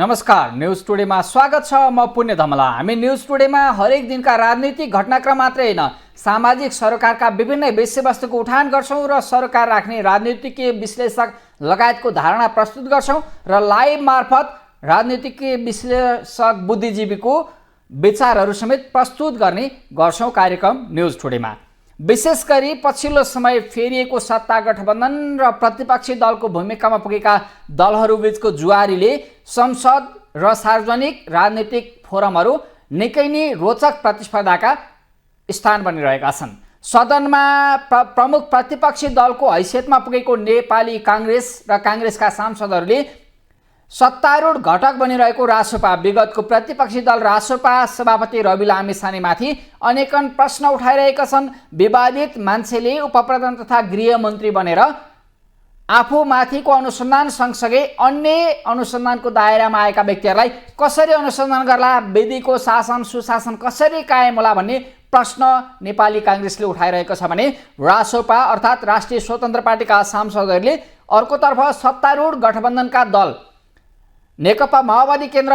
नमस्कार, न्यूज टुडेमा स्वागत छ। म पुण्य धमला। हामी न्यूज टुडेमा हरेक दिनका राजनीतिक घटनाक्रम मात्रै हैन, सामाजिक सरोकारका विभिन्न विषयवस्तुको उठान गर्छौं र सरोकार राख्ने राजनीतिज्ञ विश्लेषक लगायतको धारणा प्रस्तुत गर्छौं र लाइभ मार्फत राजनीतिज्ञ विश्लेषक बुद्धिजीवीको विचारहरू समेत प्रस्तुत गर्ने गर्छौं कार्यक्रम न्यूज टुडेमा। विशेष गरी पछिल्लो समय फेरिएको सत्ता गठबन्धन र प्रतिपक्षी दलको भूमिकामा पुगेका दलहरूबीचको जुवारीले संसद र सार्वजनिक राजनीतिक फोरमहरू निकै नै रोचक प्रतिस्पर्धाका स्थान बनिरहेका छन्। सदनमा प्रमुख प्रतिपक्षी दलको हैसियतमा पुगेको नेपाली कांग्रेस र कांग्रेसका सांसदहरूले सत्तारूढ घटक बनिरहेको रासोपा विगतको प्रतिपक्षी दल रासोपा सभापति रवि लामिछानेमाथि अनेकन प्रश्न उठाइरहेका छन्। विवादित मान्छेले उपप्रधान तथा गृहमन्त्री बनेर आफूमाथिको अनुसन्धान सँगसँगै अन्य अनुसन्धानको दायरामा आएका व्यक्तिहरूलाई कसरी अनुसन्धान गर्ला, विधिको शासन सुशासन कसरी कायम होला भन्ने प्रश्न नेपाली कांग्रेसले उठाइरहेको छ भने रासोपा अर्थात् राष्ट्रिय स्वतन्त्र पार्टीका सांसदहरूले अर्कोतर्फ सत्तारूढ गठबन्धनका दल नेकपा माओवादी केन्द्र,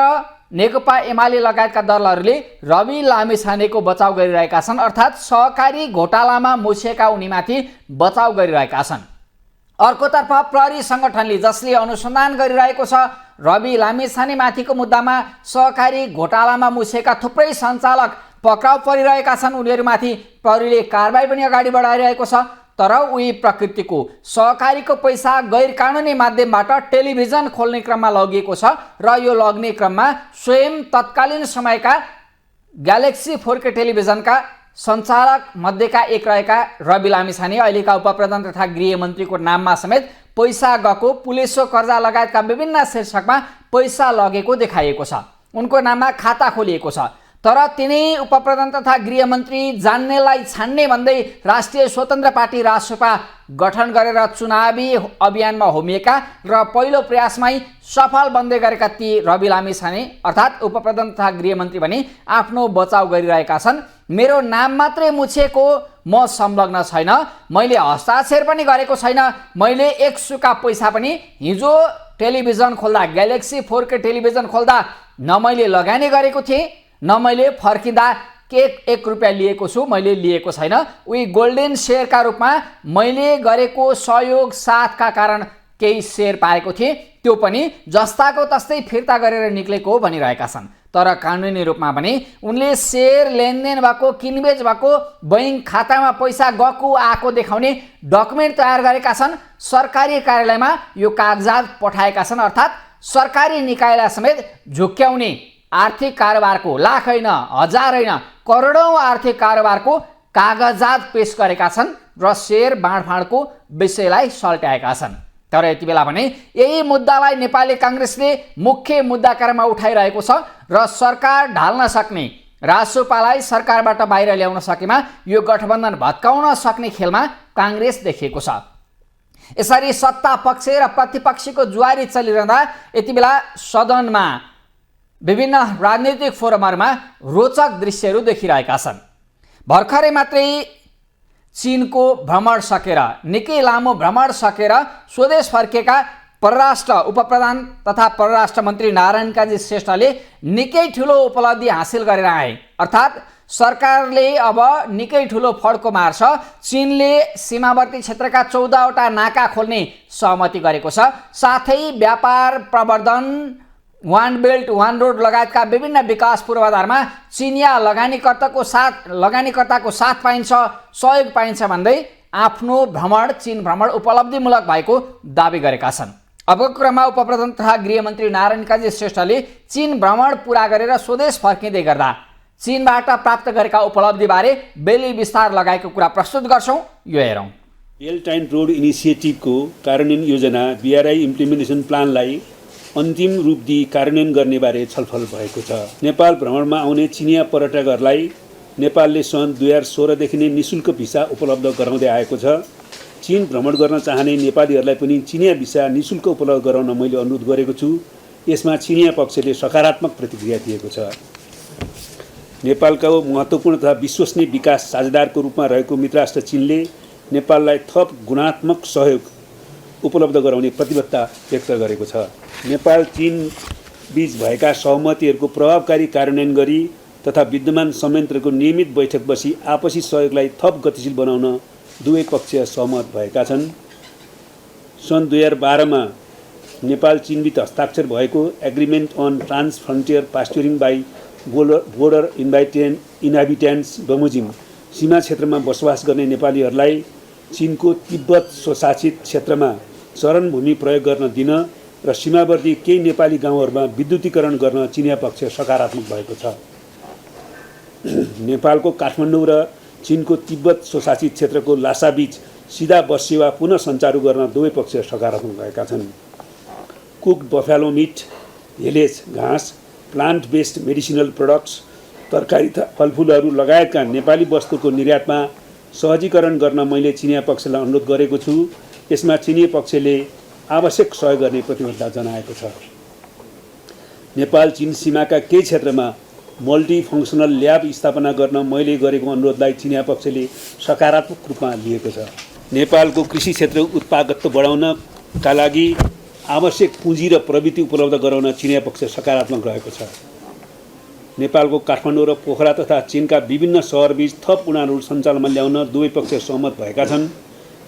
नेकपा एमाले लगायतका दलहरूले रवि लामिछानेको बचाउ गरिरहेका छन्, अर्थात् सहकारी घोटालामा मुछिएका उनीमाथि बचाउ गरिरहेका छन्। अर्कोतर्फ प्रहरी संगठनले जसले अनुसन्धान गरिरहेको छ रवि लामिछानेमाथिको मुद्दामा सहकारी घोटालामा मुछिएका थुप्रै सञ्चालक पक्राउ परिरहेका छन्। उनीहरूमाथि प्रहरीले कारबाही पनि अगाडि बढाइरहेको छ। तर उही प्रकृतिको सहकारीको पैसा गैर कानुनी माध्यमबाट टेलिभिजन खोल्ने क्रममा लगिएको छ र यो लग्ने क्रममा स्वयं तत्कालीन समयका ग्यालेक्सी 4K टेलिभिजनका सञ्चालक मध्येका एक रहेका रवि लामिछाने अहिलेका उपप्रधान तथा गृहमन्त्रीको नाममा समेत पैसा गएको, पुलिसको कर्जा लगायतका विभिन्न शीर्षकमा पैसा लगेको देखाइएको छ। उनको नाममा खाता खोलिएको छ। तर तिनै उपप्रधान तथा गृहमन्त्री जान्नेलाई छान्ने भन्दै राष्ट्रिय स्वतन्त्र पार्टी रासोपा गठन गरेर चुनावी अभियानमा होमिएका र पहिलो प्रयासमै सफल बन्दै गरेका ती रवि लामिछाने अर्थात् उपप्रधान तथा गृहमन्त्री भने आफ्नो बचाउ गरिरहेका छन्। मेरो नाम मात्रै मुछिएको, म संलग्न छैन, मैले हस्ताक्षर पनि गरेको छैन, मैले एक सुका पैसा पनि हिजो टेलिभिजन खोल्दा ग्यालेक्सी 4K टेलिभिजन खोल्दा न मैले लगानी गरेको थिएँ, न मैले फर्किँदा एक रुपियाँ लिएको छु, मैले लिएको छैन। उही गोल्डन सेयरका रूपमा मैले गरेको सहयोग साथका कारण केही सेयर पाएको थिएँ, त्यो पनि जस्ताको तस्तै फिर्ता गरेर निक्लेको हो भनिरहेका छन्। तर कानुनी रूपमा पनि उनले सेयर लेनदेन भएको, किनबेच भएको, बैंक खातामा पैसा गएको आएको देखाउने डकुमेन्ट तयार गरेका छन्। सरकारी कार्यालयमा यो कागजात पठाएका छन्, अर्थात् सरकारी निकायलाई समेत झुक्क्याउने आर्थिक कारोबारको लाख होइन, हजार होइन, करोडौं आर्थिक कारोबारको कागजात पेश गरेका छन् र सेयर बाँडफाँडको विषयलाई सल्ट्याएका छन्। तर यति बेला भने यही मुद्दालाई नेपाली कांग्रेसले मुख्य मुद्दाकारमा उठाइरहेको छ र सरकार ढाल्न सक्ने, रासोपालाई सरकारबाट बाहिर ल्याउन सकेमा यो गठबन्धन भत्काउन सक्ने खेलमा कांग्रेस देखिएको छ। यसरी सत्ता पक्ष र प्रतिपक्षीको जुवारी चलिरहँदा यति बेला सदनमा विभिन्न राजनीतिक फोरमहरूमा रोचक दृश्यहरू देखिरहेका छन्। भर्खरै मात्रै चीनको भ्रमण सकेर, निकै लामो भ्रमण सकेर स्वदेश फर्केका परराष्ट्र उपप्रधान तथा परराष्ट्र मन्त्री नारायण काजी श्रेष्ठले निकै ठुलो उपलब्धि हासिल गरेर आए। अर्थात् सरकारले अब निकै ठुलो फड्को मार्छ। चीनले सीमावर्ती क्षेत्रका 14वटा नाका खोल्ने सहमति गरेको छ। साथै व्यापार प्रवर्धन, वान बेल्ट वान रोड लगायतका विभिन्न विकास पूर्वाधारमा चिनिया लगानीकर्ताको साथ पाइन्छ, सहयोग पाइन्छ भन्दै आफ्नो भ्रमण, चीन भ्रमण उपलब्धिमूलक भएको दावी गरेका छन्। अबको क्रममा उपप्रधान तथा गृहमन्त्री नारायण काजी श्रेष्ठले चीन भ्रमण पूरा गरेर स्वदेश फर्किँदै गर्दा चीनबाट प्राप्त गरेका उपलब्धिबारे बेली विस्तार लगाएको कुरा प्रस्तुत गर्छौं। यो हेरौं। बेल्ट एन्ड रोड इनिसिएटिभको कार्यान्वयन योजना BRI इम्प्लिमेन्टेसन प्लानलाई अन्तिम रूप दिई कार्यान्वयन गर्नेबारे छलफल भएको छ। नेपाल भ्रमणमा आउने चिनिया पर्यटकहरूलाई नेपालले सन् 2016 देखि नै निशुल्क भिसा उपलब्ध गराउँदै आएको छ। चीन भ्रमण गर्न चाहने नेपालीहरूलाई पनि चिनिया भिसा निशुल्क उपलब्ध गराउन मैले अनुरोध गरेको छु। यसमा चिनिया पक्षले सकारात्मक प्रतिक्रिया दिएको छ। नेपालको महत्त्वपूर्ण तथा विश्वसनीय विकास साझेदारको रूपमा रहेको मित्रराष्ट्र चीनले नेपाललाई थप गुणात्मक सहयोग उपलब्ध गराउने प्रतिबद्धता व्यक्त गरेको छ। नेपाल चीन बीच भएका सहमतिहरूको प्रभावकारी कार्यान्वयन गरी तथा विद्यमान संयन्त्रको नियमित बैठक बसी आपसी सहयोगलाई थप गतिशील बनाउन दुवै पक्ष सहमत भएका छन्। सन् 2012मा नेपाल चीनबीच हस्ताक्षर भएको agreement on trans frontier pasturing by border inhabitants बमोजिम सीमा क्षेत्रमा बसोबास गर्ने नेपालीहरूलाई चीनको तिब्बत स्वशासित क्षेत्रमा चरणभूमि प्रयोग गर्न दिन र सीमावर्ती केही नेपाली गाउँहरूमा विद्युतीकरण गर्न चिनिया पक्ष सकारात्मक भएको छ। नेपालको काठमाडौँ र चीनको तिब्बत स्वशासित क्षेत्रको लासाबीच सिधा बस सेवा पुनः सञ्चालु गर्न दुवै पक्ष सकारात्मक भएका छन्। कुक्ड बफेलो मिट, हेलेज घाँस, प्लान्ट बेस्ड मेडिसिनल प्रोडक्ट्स, तरकारी फलफुलहरू लगायतका नेपाली वस्तुको निर्यातमा सहजीकरण गर्न मैले चिनिया पक्षलाई अनुरोध गरेको छु। यसमा चिनिया पक्षले आवश्यक सहयोग गर्ने प्रतिबद्धता जनाएको छ। नेपाल चीन सीमाका केही क्षेत्रमा मल्टी फङ्सनल ल्याब स्थापना गर्न मैले गरेको अनुरोधलाई चिनिया पक्षले सकारात्मक रूपमा लिएको छ। नेपालको कृषि क्षेत्र उत्पादकता बढाउनका लागि आवश्यक पुँजी र प्रविधि उपलब्ध गराउन चिनिया पक्ष सकारात्मक रहेको छ। नेपालको काठमाडौँ र पोखरा तथा चीनका विभिन्न सहरबीच थप उडानहरू सञ्चालनमा ल्याउन दुवै पक्ष सहमत भएका छन्।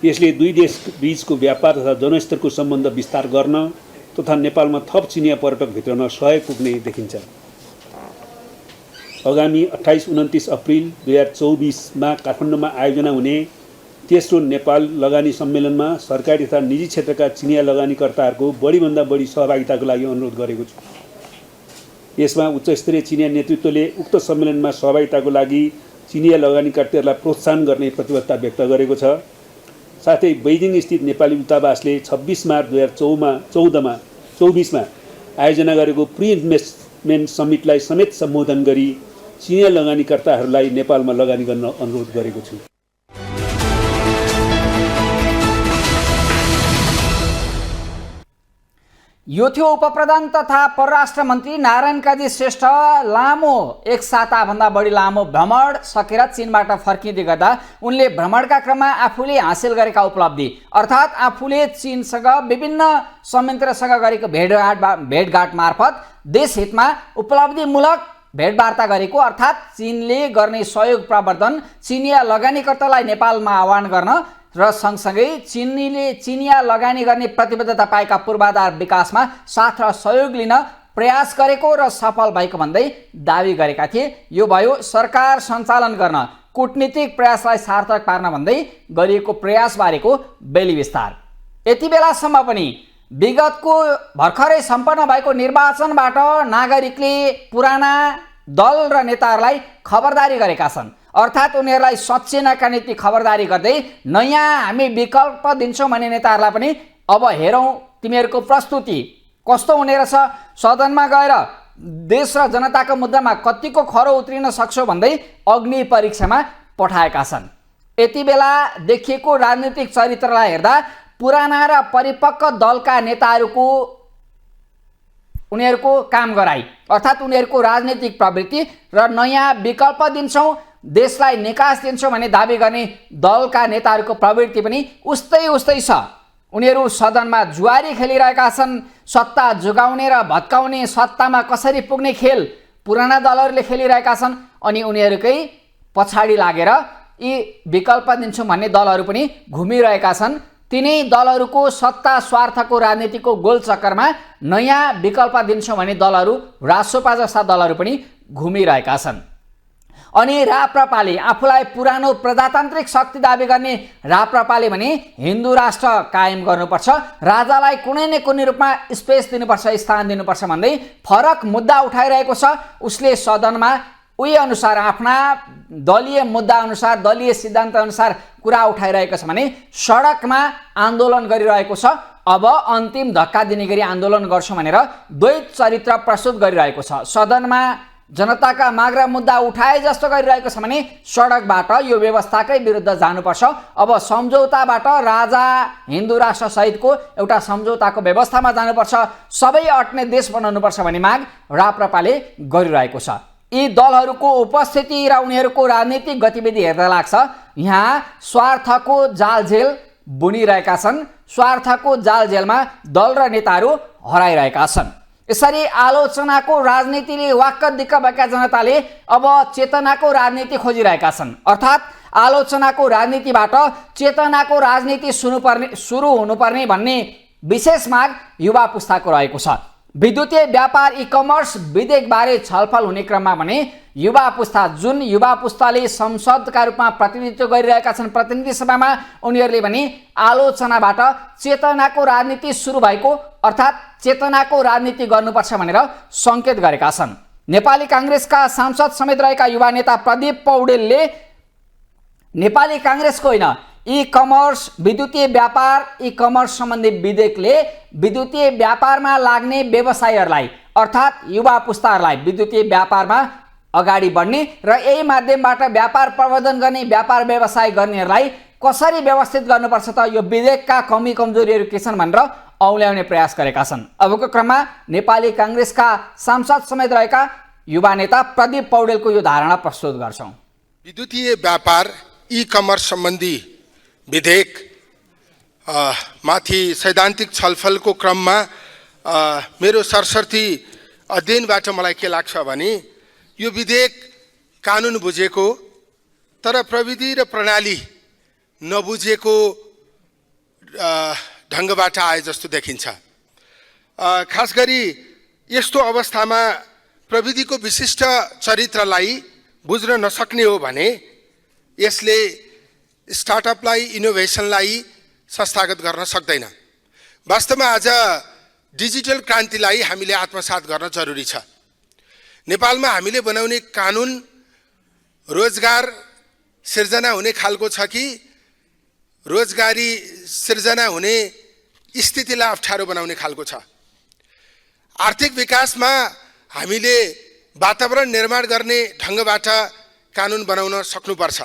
यसले दुई देश बीचको व्यापार तथा जनस्तरको सम्बन्ध विस्तार गर्न तथा नेपालमा थप चिनिया पर्यटक भित्राउन सहयोग पुग्ने देखिन्छ। आगामी 28-29 अप्रिल 2024मा काठमाडौँमा आयोजना हुने तेस्रो नेपाल लगानी सम्मेलनमा सरकारी तथा निजी क्षेत्रका चिनिया लगानीकर्ताहरूको बढीभन्दा बढी सहभागिताको लागि अनुरोध गरेको छु। यसमा उच्चस्तरीय चिनिया नेतृत्वले उक्त सम्मेलनमा सहभागिताको लागि चिनिया लगानीकर्ताहरूलाई प्रोत्साहन गर्ने प्रतिबद्धता व्यक्त गरेको छ। साथै बेइजिङ स्थित नेपाली दूतावासले 26 मार्च 2024मा आयोजना गरेको प्री इन्भेस्टमेन्ट समिटलाई समेत सम्बोधन गरी चिनिया लगानीकर्ताहरूलाई नेपालमा लगानी गर्न अनुरोध गरेको छु। यो थियो उपप्रधान तथा परराष्ट्र मन्त्री नारायण काजी श्रेष्ठ लामो एक साताभन्दा बढी लामो भ्रमण सकेर चीनबाट फर्किँदै गर्दा उनले भ्रमणका क्रममा आफूले हासिल गरेका उपलब्धि अर्थात् आफूले चीनसँग विभिन्न संयन्त्रसँग गरेको भेटघाट मार्फत देश हितमा उपलब्धिमूलक भेटवार्ता गरेको अर्थात् चीनले गर्ने सहयोग प्रवर्धन, चिनिया लगानीकर्तालाई नेपालमा आह्वान गर्न र सँगसँगै चिनिया लगानी गर्ने प्रतिबद्धता पाएका पूर्वाधार विकासमा साथ र सहयोग लिन प्रयास गरेको र सफल भएको भन्दै दावी गरेका थिए। यो भयो सरकार सञ्चालन गर्न कूटनीतिक प्रयासलाई सार्थक पार्न भन्दै गरिएको प्रयासबारेको बेली विस्तार। यति बेलासम्म पनि विगतको भर्खरै सम्पन्न भएको निर्वाचनबाट नागरिकले पुराना दल र नेताहरूलाई खबरदारी गरेका छन्, अर्थात् उनीहरूलाई सचेनाका नीति खबरदारी गर्दै नयाँ हामी विकल्प दिन्छौँ भन्ने नेताहरूलाई पनि अब हेरौँ तिमीहरूको प्रस्तुति कस्तो हुने रहेछ, सदनमा गएर देश र जनताको मुद्दामा कतिको खरो उत्रिन सक्छौ भन्दै अग्नि परीक्षामा पठाएका छन्। यति बेला देखिएको राजनीतिक चरित्रलाई हेर्दा पुराना र परिपक्व दलका नेताहरूको उनीहरूको काम गराई अर्थात् उनीहरूको राजनीतिक प्रवृत्ति र नयाँ विकल्प दिन्छौँ, देशलाई निकास दिन्छौँ भन्ने दाबी गर्ने दलका नेताहरूको प्रवृत्ति पनि उस्तै छ। उनीहरू सदनमा जुवारी खेलिरहेका छन्। सत्ता जोगाउने र भत्काउने, सत्तामा कसरी पुग्ने खेल पुराना दलहरूले खेलिरहेका छन् अनि उनीहरूकै पछाडि लागेर यी विकल्प दिन्छौँ भन्ने दलहरू पनि घुमिरहेका छन्। तिनै दलहरूको सत्ता स्वार्थको राजनीतिको गोल चक्करमा नयाँ विकल्प दिन्छौँ भन्ने दलहरू, रासोपा जस्ता दलहरू पनि घुमिरहेका छन्। अनि राप्रपाले आफूलाई पुरानो प्रजातान्त्रिक शक्ति दाबी गर्ने राप्रपाले भने हिन्दू राष्ट्र कायम गर्नुपर्छ, राजालाई कुनै न कुनै रूपमा स्पेस दिनुपर्छ, स्थान दिनुपर्छ भन्दै फरक मुद्दा उठाइरहेको छ। उसले सदनमा उही अनुसार आफ्ना दलीय मुद्दा अनुसार, दलीय सिद्धान्त अनुसार कुरा उठाइरहेको छ भने सडकमा आन्दोलन गरिरहेको छ। अब अन्तिम धक्का दिने गरी आन्दोलन गर्छौँ भनेर द्वैत चरित्र प्रस्तुत गरिरहेको छ। सदनमा जनताका माग र मुद्दा उठाए जस्तो गरिरहेको छ भने सडकबाट यो व्यवस्थाकै विरुद्ध जानुपर्छ। अब सम्झौताबाट राजा हिन्दू राष्ट्र सहितको एउटा सम्झौताको व्यवस्थामा जानुपर्छ, सबै अट्ने देश बनाउनुपर्छ भन्ने माग राप्रपाले गरिरहेको छ। यी दलहरूको उपस्थिति र उनीहरूको राजनीतिक गतिविधि हेर्दा लाग्छ यहाँ स्वार्थको जालझेल बुनिरहेका छन्। स्वार्थको जालझेलमा दल र नेताहरू हराइरहेका छन्। यसरी आलोचनाको राजनीतिले वाक्क दिक्क भएका जनताले अब चेतनाको राजनीति खोजिरहेका छन्। अर्थात् आलोचनाको राजनीतिबाट चेतनाको राजनीति सुरु हुनुपर्ने भन्ने विशेष माग युवा पुस्ताको रहेको छ। विद्युतीय व्यापार ई-कमर्स विधेयकबारे छलफल हुने क्रममा भने युवा पुस्ताले संसदका रूपमा प्रतिनिधित्व गरिरहेका छन् प्रतिनिधि सभामा, उनीहरूले भने आलोचनाबाट चेतनाको राजनीति सुरु भएको अर्थात् चेतनाको राजनीति गर्नुपर्छ भनेर सङ्केत गरेका छन्। नेपाली काङ्ग्रेसका सांसद समेत रहेका युवा नेता प्रदीप पौडेलले नेपाली काङ्ग्रेसको होइन विद्युतीय व्यापार ई-कमर्स सम्बन्धी विधेयकले विद्युतीय व्यापारमा लाग्ने व्यवसायीहरूलाई अर्थात् युवा पुस्ताहरूलाई विद्युतीय व्यापारमा अगाडि बढ्ने र यही माध्यमबाट व्यापार प्रवर्धन गर्ने व्यापार व्यवसाय गर्नेहरूलाई कसरी व्यवस्थित गर्नुपर्छ त यो विधेयकका कमी कमजोरीहरू के छन् भनेर औल्याउने प्रयास गरेका छन्। अबको क्रममा नेपाली काङ्ग्रेसका सांसद समेत रहेका युवा नेता प्रदीप पौडेलको यो धारणा प्रस्तुत गर्छौं। विद्युतीय व्यापार ई-कमर्स सम्बन्धी विधेयक माथि सैद्धान्तिक छलफलको क्रममा मेरो सरसर्ती अध्ययनबाट मलाई के लाग्छ भने यो विधेयक कानुन बुझेको तर प्रविधि र प्रणाली नबुझेको ढङ्गबाट आए जस्तो देखिन्छ। खास गरी यस्तो अवस्थामा प्रविधिको विशिष्ट चरित्रलाई बुझ्न नसक्ने हो भने यसले स्टार्टअपलाई इनोभेसनलाई संस्थागत गर्न सक्दैन। वास्तवमा आज डिजिटल क्रान्तिलाई हामीले आत्मसात गर्न जरुरी छ। नेपालमा हामीले बनाउने कानुन रोजगार सिर्जना हुने खालको छ कि रोजगारी सिर्जना हुने स्थितिलाई अप्ठ्यारो बनाउने खालको छ। आर्थिक विकासमा हामीले वातावरण निर्माण गर्ने ढङ्गबाट कानुन बनाउन सक्नुपर्छ।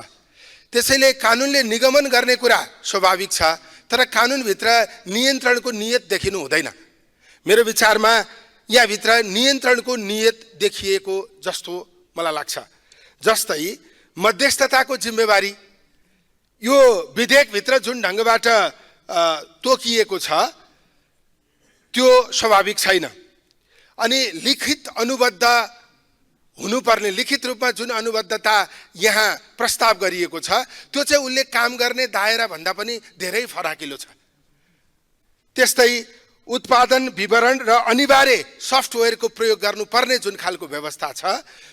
त्यसैले कानुनले निगमन गर्ने कुरा स्वाभाविक छ तर कानुनभित्र नियन्त्रणको नियत देखिनु हुँदैन। मेरो विचारमा यहाँभित्र नियन्त्रणको नियत देखिएको जस्तो मलाई लाग्छ। जस्तै मध्यस्थताको जिम्मेवारी यो विधेयकभित्र जुन ढङ्गबाट तोकिएको छ त्यो स्वाभाविक छैन। अनि लिखित अनुबद्ध हुनुपर्ने लिखित रूपमा जुन अनुबद्धता यहाँ प्रस्ताव गरिएको छ त्यो चाहिँ उसले काम गर्ने दायरा भन्दा पनि धेरै फराकिलो छ। त्यस्तै उत्पादन विवरण र अनिवार्य सफ्टवेयरको प्रयोग गर्नुपर्ने जुन खालको व्यवस्था छ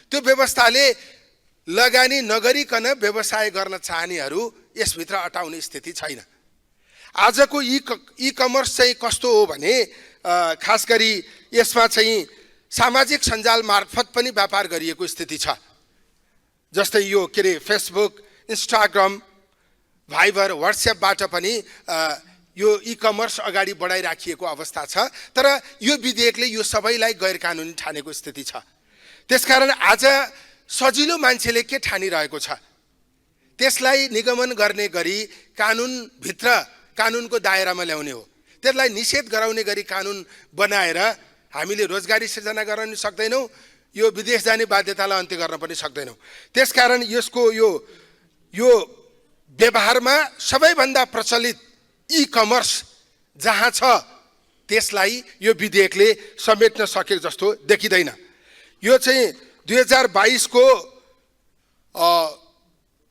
त्यो व्यवस्थाले लगानी नगरिकन व्यवसाय गर्न चाहनेहरू यसभित्र अटाउने स्थिति छैन। आजको ई-कमर्स चाहिँ कस्तो हो भने खास गरी यसमा चाहिँ सामाजिक सञ्जाल मार्फत पनि व्यापार गरिएको स्थिति छ। जस्तै यो फेसबुक, इन्स्टाग्राम, भाइबर, व्हाट्सएपबाट पनि यो ई-कमर्स अगाडि बढाइराखिएको अवस्था छ। तर यो विधेयकले यो सबैलाई गैर कानुनी ठानेको स्थिति छ। त्यसकारण आज सजिलो मान्छेले के ठानिरहेको छ त्यसलाई निगमन गर्ने गरी कानुनभित्र कानुनको दायरामा ल्याउने हो। त्यसलाई निषेध गराउने गरी कानुन बनाएर हामीले रोजगारी सिर्जना गर्न सक्दैनौँ, यो विदेश जाने बाध्यतालाई अन्त्य गर्न पनि सक्दैनौँ। त्यसकारण यसको यो व्यवहारमा सबैभन्दा प्रचलित ई-कमर्स जहाँ छ त्यसलाई यो विधेयकले समेट्न सकेको जस्तो देखिँदैन। यो चाहिँ 2022 को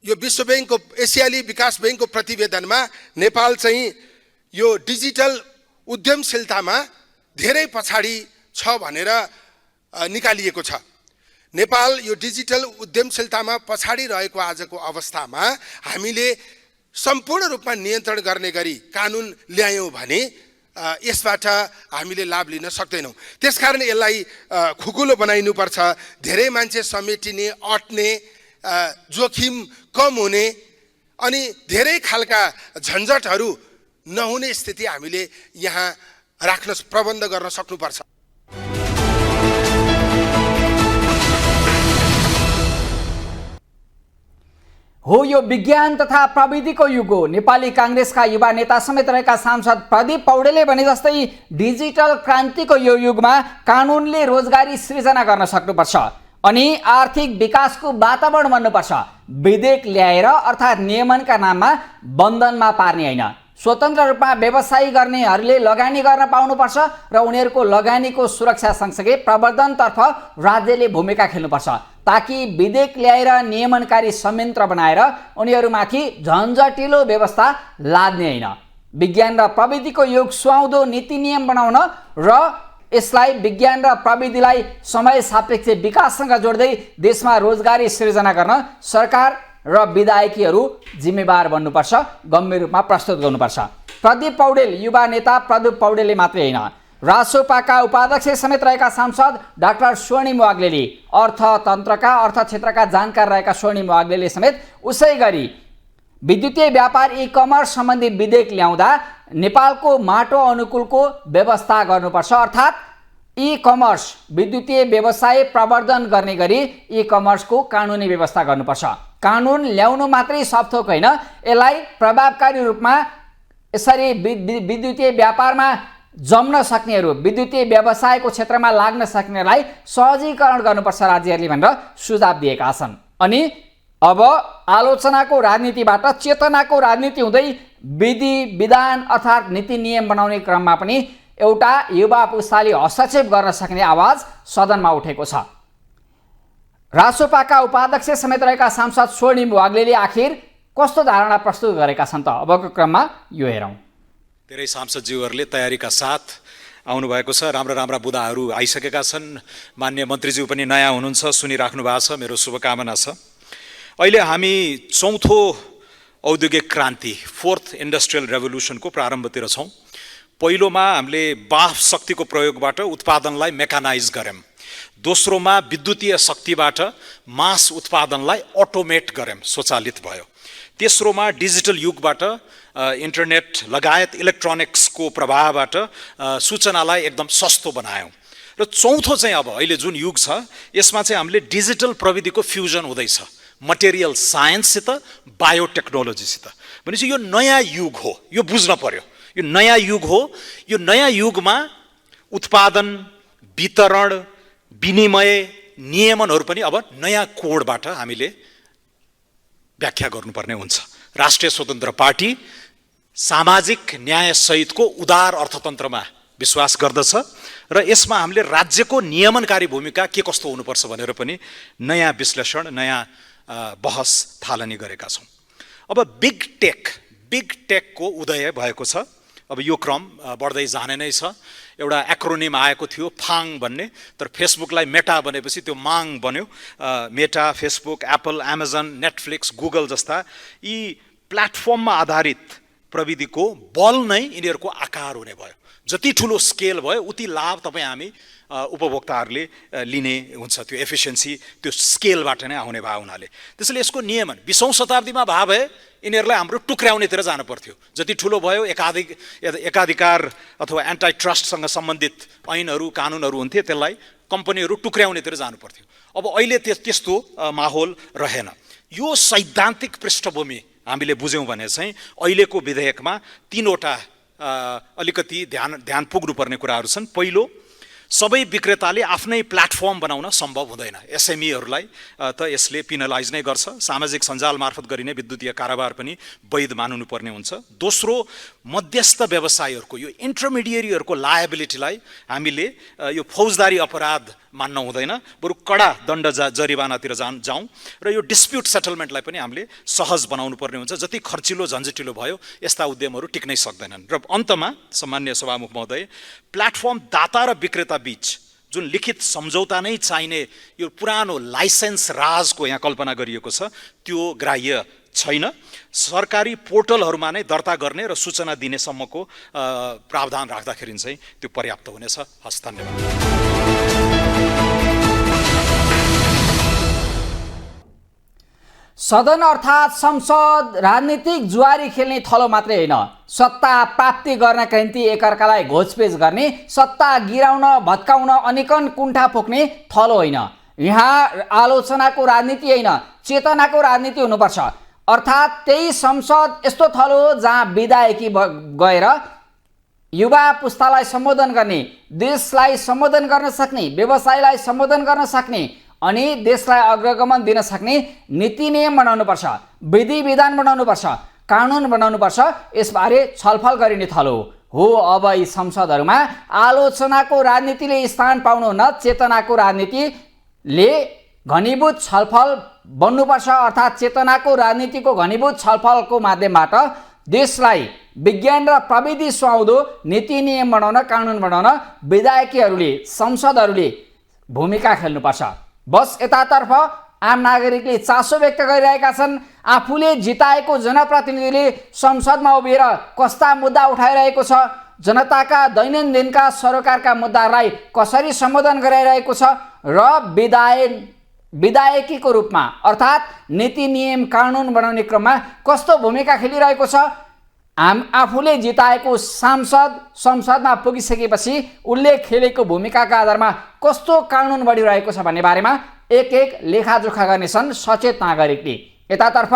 यो विश्व बैंकको एसियाली विकास बैंकको प्रतिवेदनमा नेपाल चाहिँ यो डिजिटल उद्यमशीलतामा धेरै पछाडि छ भनेर निकालिएको छ। नेपाल यो डिजिटल उद्यमशीलतामा पछाडि रहेको आजको अवस्थामा हामीले सम्पूर्ण रूपमा नियन्त्रण गर्ने गरी कानुन ल्यायौँ भने यसबाट हामीले लाभ लिन सक्दैनौँ। त्यसकारण यसलाई खुकुलो बनाइनुपर्छ। धेरै मान्छे समेटिने, अट्ने, जोखिम कम हुने अनि धेरै खालका झन्झटहरू नहुने स्थिति हामीले यहाँ राख्न प्रबन्ध गर्न सक्नुपर्छ। हो यो विज्ञान तथा प्रविधिको युग हो। नेपाली काङ्ग्रेसका युवा नेता समेत रहेका सांसद प्रदीप पौडेलले भने जस्तै डिजिटल क्रान्तिको यो युगमा कानुनले रोजगारी सृजना गर्न सक्नुपर्छ अनि आर्थिक विकासको वातावरण बन्नुपर्छ। विधेयक ल्याएर अर्थात् नियमनका नाममा बन्धनमा पार्ने होइन, स्वतन्त्र रूपमा व्यवसाय गर्नेहरूले लगानी गर्न पाउनुपर्छ र उनीहरूको लगानीको सुरक्षा सँगसँगै प्रवर्धनतर्फ राज्यले भूमिका खेल्नुपर्छ ताकि विधेयक ल्याएर नियमनकारी संयन्त्र बनाएर उनीहरूमाथि झन्झटिलो व्यवस्था लाद्ने होइन। विज्ञान र प्रविधिको युग सुहाउँदो नीति नियम बनाउन र यसलाई विज्ञान र प्रविधिलाई समय सापेक्ष विकाससँग जोड्दै देशमा रोजगारी सृजना गर्न सरकार र विधायकीहरू जिम्मेवार बन्नुपर्छ, गम्भीर रूपमा प्रस्तुत गर्नुपर्छ। प्रदीप पौडेल युवा नेता प्रदीप पौडेलले मात्रै होइन, रासोपाका उपाध्यक्ष समेत रहेका सांसद डाक्टर स्वर्णिम वाग्लेले, अर्थतन्त्रका अर्थ क्षेत्रका जानकार रहेका स्वर्णिम वाग्लेले समेत उसै गरी विद्युतीय व्यापार ई कमर्स सम्बन्धी विधेयक ल्याउँदा नेपालको माटो अनुकूलको व्यवस्था गर्नुपर्छ, अर्थात् ई कमर्स विद्युतीय व्यवसाय प्रवर्धन गर्ने गरी ई कमर्सको कानुनी व्यवस्था गर्नुपर्छ। कानुन ल्याउनु मात्रै सपथोक होइन, यसलाई प्रभावकारी रूपमा यसरी विद्युतीय व्यापारमा जम्न सक्नेहरू, विद्युतीय व्यवसायको क्षेत्रमा लाग्न सक्नेलाई सहजीकरण गर्नुपर्छ राज्यहरूले भनेर सुझाव दिएका छन्। अनि अब आलोचनाको राजनीतिबाट चेतनाको राजनीति हुँदै विधि विधान अर्थात् नीति नियम बनाउने क्रममा पनि एउटा युवा पुस्ताले हस्तक्षेप गर्न सक्ने आवाज सदनमा उठेको छ। रासोपाका उपाध्यक्ष समेत रहेका सांसद स्वर्णिम वाग्लेले आखिर कस्तो धारणा प्रस्तुत गरेका छन् त अबको क्रममा यो हेरौँ। धेरै सांसदज्यूहरूले तयारीका साथ आउनुभएको छ, राम्रा बुदाहरू आइसकेका छन्। मान्य मन्त्रीज्यू पनि नयाँ हुनुहुन्छ, सुनिराख्नु भएको छ, मेरो शुभकामना छ। अहिले हामी चौथो औद्योगिक क्रान्ति फोर्थ इन्डस्ट्रियल रेभोल्युसनको प्रारम्भतिर छौँ। पहिलोमा हामीले बाफ शक्तिको प्रयोगबाट उत्पादनलाई मेकानाइज गऱ्यौँ, दोस्रोमा विद्युतीय शक्तिबाट मास उत्पादनलाई अटोमेट गऱ्यौँ, स्वचालित भयो, तेस्रोमा डिजिटल युगबाट इन्टरनेट लगायत इलेक्ट्रोनिक्सको प्रभावबाट सूचनालाई एकदम सस्तो बनायौँ र चौथो चाहिँ अब अहिले जुन युग छ यसमा चाहिँ हामीले डिजिटल प्रविधिको फ्युजन हुँदैछ, मटेरियल साइन्ससित बायोटेक्नोलोजीसित। भनेपछि यो नयाँ युग हो, यो बुझ्न पर्यो। यो नयाँ युग हो, यो नयाँ युगमा उत्पादन, वितरण, विनिमय, नियमनहरू पनि अब नयाँ कोडबाट हामीले व्याख्या गर्नुपर्ने हुन्छ। राष्ट्रिय स्वतन्त्र पार्टी सामाजिक न्यायसहितको उदार अर्थतन्त्रमा विश्वास गर्दछ र यसमा हामीले राज्यको नियमनकारी भूमिका के कस्तो हुनुपर्छ भनेर पनि नयाँ विश्लेषण, नयाँ बहस थालनी गरेका छौँ। अब बिग टेकको उदय भएको छ। अब यो क्रम बढ्दै जाने नै छ। एउटा एक्रोनिम आएको थियो फाङ भन्ने, तर फेसबुकलाई मेटा बनेपछि त्यो माङ बन्यो। Meta, Facebook, Apple, Amazon, Netflix, Google जस्ता यी प्लेटफर्ममा आधारित प्रविधिको बल नै यिनीहरूको आकार हुने भयो। जति ठुलो स्केल भयो उति लाभ तपाईँ हामी उपभोक्ताहरूले लिने हुन्छ। त्यो एफिसियन्सी त्यो स्केलबाट नै आउने भयो हुनाले त्यसैले यसको नियमन 20औं शताब्दीमा भए भए यिनीहरूलाई हाम्रो टुक्र्याउनेतिर जानु पर्थ्यो। जति ठुलो भयो एकाधिकार अथवा एन्टी ट्रस्टसँग सम्बन्धित ऐनहरू कानुनहरू हुन्थे, त्यसलाई कम्पनीहरू टुक्र्याउनेतिर जानु पर्थ्यो। अब अहिले त्यस्तो माहौल रहेन। यो सैद्धान्तिक पृष्ठभूमि हामीले बुझ्यौँ भने चाहिँ अहिलेको विधेयकमा तीनवटा अलिकति ध्यान पुग्नुपर्ने कुराहरू छन्। पहिलो, सबै विक्रेताले आफ्नै प्लेटफर्म बनाउन सम्भव हुँदैन। एसएमईहरूलाई त यसले पिनलाइज नै गर्छ। सामाजिक सञ्जाल मार्फत गरिने विद्युतीय कारोबार पनि वैध मान्नुपर्ने हुन्छ। दोस्रो, मध्यस्थ व्यवसायीहरूको यो इन्टरमिडिएरीहरूको लायबिलिटीलाई हामीले यो फौजदारी अपराध मान्न हुँदैन, बरु कडा दण्ड जरिवानातिर जाउँ र यो डिस्प्युट सेटलमेन्टलाई पनि हामीले सहज बनाउनु पर्ने हुन्छ। जति खर्चिलो झन्झटिलो भयो यस्ता उद्यमहरू टिक्नै सक्दैनन्। र अन्तमा सम्मान्य सभामुख महोदय, प्लेटफर्म दाता र विक्रेता बीच जुन लिखित सम्झौता नै चाहिने यो पुरानो लाइसेन्स राजको यहाँ कल्पना गरिएको छ त्यो ग्राह्य छैन। सरकारी पोर्टलहरूमा नै दर्ता गर्ने र सूचना दिने सम्मको प्रावधान राख्दाखेरि चाहिँ त्यो पर्याप्त हुनेछ। हस्, धन्यवाद। सदन अर्थात् संसद राजनीतिक जुवारी खेल्ने थलो मात्रै होइन, सत्ता प्राप्ति गर्नका निम्ति एकअर्कालाई घोचपेच गर्ने, सत्ता गिराउन भत्काउन अनेकन कुण्ठा पोख्ने थलो होइन। यहाँ आलोचनाको राजनीति होइन, चेतनाको राजनीति हुनुपर्छ। अर्थात् त्यही संसद यस्तो थलो हो जहाँ विधायकी गएर युवा पुस्तालाई सम्बोधन गर्ने, देशलाई सम्बोधन गर्न सक्ने, व्यवसायलाई सम्बोधन गर्न सक्ने अनि देशलाई अग्रगमन दिन सक्ने नीति नियम बनाउनुपर्छ, विधि विधान बनाउनुपर्छ, कानुन बनाउनुपर्छ, यसबारे छलफल गरिने थलो हो। अब यी संसदहरूमा आलोचनाको राजनीतिले स्थान पाउनु न चेतनाको राजनीतिले घनीभूत छलफल बन्नुपर्छ, अर्थात् चेतनाको राजनीतिको घनीभूत छलफलको माध्यमबाट देशलाई विज्ञान र प्रविधि सुहाउँदो नीति नियम बनाउन, कानुन बनाउन विधायकीहरूले, संसदहरूले भूमिका खेल्नुपर्छ। बस यतातर्फ आम नागरिकले चासो व्यक्त गरिरहेका छन्। आफूले जिताएको जनप्रतिनिधिले संसदमा उभिएर कस्ता मुद्दा उठाइरहेको छ, जनताका दैनन्दिनका सरकारका मुद्दाहरूलाई कसरी सम्बोधन गराइरहेको छ र विधायकीको रूपमा अर्थात् नीति नियम कानुन बनाउने क्रममा कस्तो भूमिका खेलिरहेको छ। आफूले जिताएको सांसद संसदमा पुगिसकेपछि उसले खेलेको भूमिकाका आधारमा कस्तो कानुन बढिरहेको छ भन्ने बारेमा एक एक लेखाजोखा गर्नेछन् सचेत नागरिकले। यतातर्फ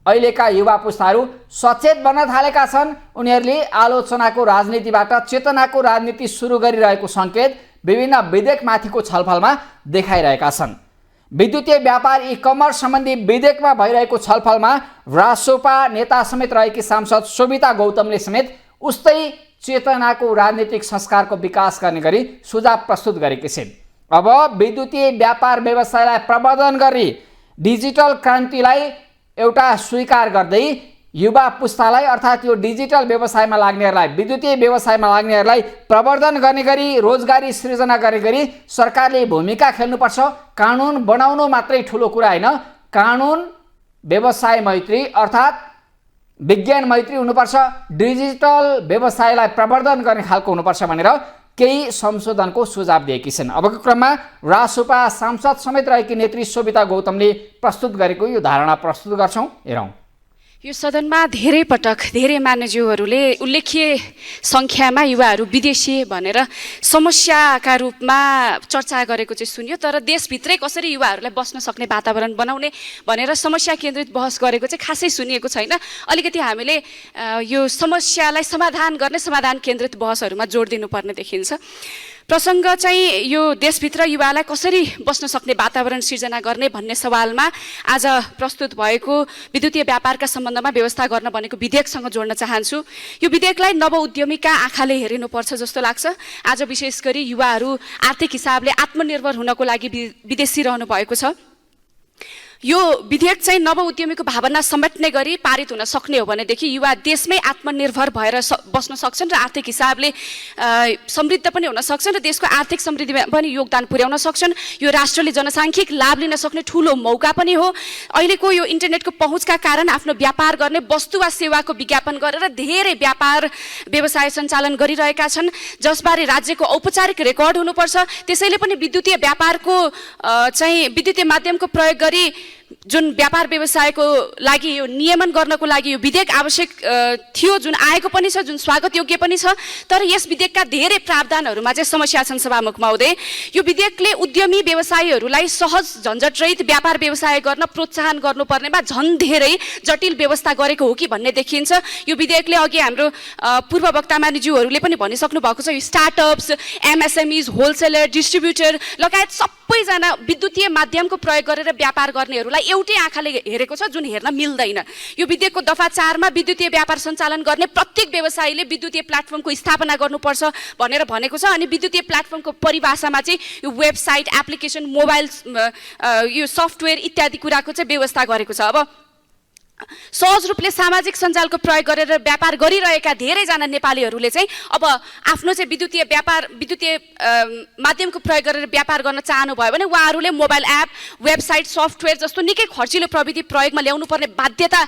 अहिलेका युवा पुस्ताहरू सचेत बन्न थालेका छन्। उनीहरूले आलोचनाको राजनीतिबाट चेतनाको राजनीति सुरु गरिरहेको सङ्केत विभिन्न विधेयकमाथिको छलफलमा देखाइरहेका छन्। विद्युतीय व्यापार ई कमर्स सम्बन्धी विधेयकमा भइरहेको छलफलमा रासोपा नेता समेत रहेकी सांसद शोभिता गौतमले समेत उस्तै चेतनाको राजनीतिक संस्कारको विकास गर्ने गरी सुझाव प्रस्तुत गरेकी छिन्। अब विद्युतीय व्यापार व्यवसायलाई प्रवर्धन गरी डिजिटल क्रान्तिलाई एउटा स्वीकार गर्दै युवा पुस्तालाई अर्थात् यो डिजिटल व्यवसायमा लाग्नेहरूलाई, विद्युतीय व्यवसायमा लाग्नेहरूलाई प्रवर्धन गर्ने गरी, रोजगारी सृजना गर्ने गरी सरकारले भूमिका खेल्नुपर्छ। कानुन बनाउनु मात्रै ठुलो कुरा होइन, कानुन व्यवसाय मैत्री अर्थात् विज्ञान मैत्री हुनुपर्छ, डिजिटल व्यवसायलाई प्रवर्धन गर्ने खालको हुनुपर्छ भनेर केही संशोधनको सुझाव दिएकी छिन्। अबको क्रममा रासोपा सांसद समेत रहेकी नेत्री शोभिता गौतमले प्रस्तुत गरेको यो धारणा प्रस्तुत गर्छौँ, हेरौँ। यो सदनमा धेरै पटक धेरै मान्यज्यूहरूले उल्लेख्य सङ्ख्यामा युवाहरू विदेशी भनेर समस्याका रूपमा चर्चा गरेको चाहिँ सुनियो। तर देशभित्रै कसरी युवाहरूलाई बस्न सक्ने वातावरण बनाउने भनेर समस्या केन्द्रित बहस गरेको चाहिँ खासै सुनिएको छैन। अलिकति हामीले यो समस्यालाई समाधान गर्ने समाधान केन्द्रित बहसहरूमा जोड दिनुपर्ने देखिन्छ। प्रसङ्ग चाहिँ यो देशभित्र युवालाई कसरी बस्न सक्ने वातावरण सिर्जना गर्ने भन्ने सवालमा आज प्रस्तुत भएको विद्युतीय व्यापारका सम्बन्धमा व्यवस्था गर्न बनेको विधेयकसँग जोड्न चाहन्छु। यो विधेयकलाई नवउद्यमीका आँखाले हेरिनुपर्छ जस्तो लाग्छ। आज विशेष गरी युवाहरू आर्थिक हिसाबले आत्मनिर्भर हुनको लागि विदेशी रहनु भएको छ। यो विधेयक चाहिँ नवउद्यमीको भावना समेट्ने गरी पारित हुन सक्ने हो भनेदेखि युवा देशमै आत्मनिर्भर भएर बस्न सक्छन् र आर्थिक हिसाबले समृद्ध पनि हुन सक्छन् र देशको आर्थिक समृद्धिमा पनि योगदान पुर्याउन सक्छन्। यो राष्ट्रले जनसाङ्ख्यिक लाभ लिन सक्ने ठुलो मौका पनि हो। अहिलेको यो इन्टरनेटको पहुँचका कारण आफ्नो व्यापार गर्ने वस्तु वा सेवाको विज्ञापन गरेर धेरै व्यापार व्यवसाय सञ्चालन गरिरहेका छन्, जसबारे राज्यको औपचारिक रेकर्ड हुनुपर्छ। त्यसैले पनि विद्युतीय व्यापारको चाहिँ विद्युतीय माध्यमको प्रयोग गरी जुन व्यापार व्यवसायको लागि यो नियमन गर्नको लागि यो विधेयक आवश्यक थियो, जुन आएको पनि छ, जुन स्वागत योग्य पनि छ। तर यस विधेयकका धेरै प्रावधानहरूमा चाहिँ समस्या छन् सभामुख महोदय। यो विधेयकले उद्यमी व्यवसायीहरूलाई सहज झन्झटरहित व्यापार व्यवसाय गर्न प्रोत्साहन गर्नुपर्नेमा झन् धेरै जटिल व्यवस्था गरेको हो कि भन्ने देखिन्छ। यो विधेयकले अघि हाम्रो पूर्व वक्तामानीज्यूहरूले पनि भनिसक्नु भएको छ, यो स्टार्टअप्स, एमएसएमइज, होलसेलर, डिस्ट्रिब्युटर लगायत सबैजना विद्युतीय माध्यमको प्रयोग गरेर व्यापार गर्नेहरूलाई एउटै आँखाले हेरेको छ, जुन हेर्न मिल्दैन। यो विधेयकको दफा 4 मा विद्युतीय व्यापार सञ्चालन गर्ने प्रत्येक व्यवसायीले विद्युतीय प्लेटफर्मको स्थापना गर्नुपर्छ भनेर भनेको छ। अनि विद्युतीय प्लेटफर्मको परिभाषामा चाहिँ यो वेबसाइट, एप्लिकेसन, मोबाइल यो सफ्टवेयर इत्यादि कुराको चाहिँ व्यवस्था गरेको छ। अब सहज रूपले सामाजिक सञ्जालको प्रयोग गरेर व्यापार गरिरहेका धेरैजना नेपालीहरूले चाहिँ अब आफ्नो चाहिँ विद्युतीय माध्यमको प्रयोग गरेर व्यापार गर्न चाहनुभयो भने उहाँहरूले मोबाइल एप, वेबसाइट, सफ्टवेयर जस्तो निकै खर्चिलो प्रविधि प्रयोगमा ल्याउनु पर्ने बाध्यता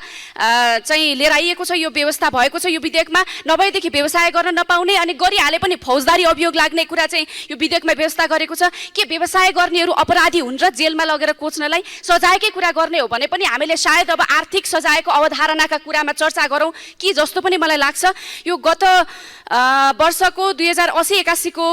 चाहिँ लिएर आइएको छ। यो व्यवस्था भएको छ यो विधेयकमा। नभएदेखि व्यवसाय गर्न नपाउने अनि गरिहाले पनि फौजदारी अभियोग लाग्ने कुरा चाहिँ यो विधेयकमा व्यवस्था गरेको छ। के व्यवसाय गर्नेहरू अपराधी हुन् र जेलमा लगेर कोच्नलाई सजायकै कुरा गर्ने हो भने पनि हामीले सायद अब आर्थिक सजायको अवधारणाका कुरामा चर्चा गरौँ कि जस्तो पनि मलाई लाग्छ। यो गत वर्षको 2080-81 को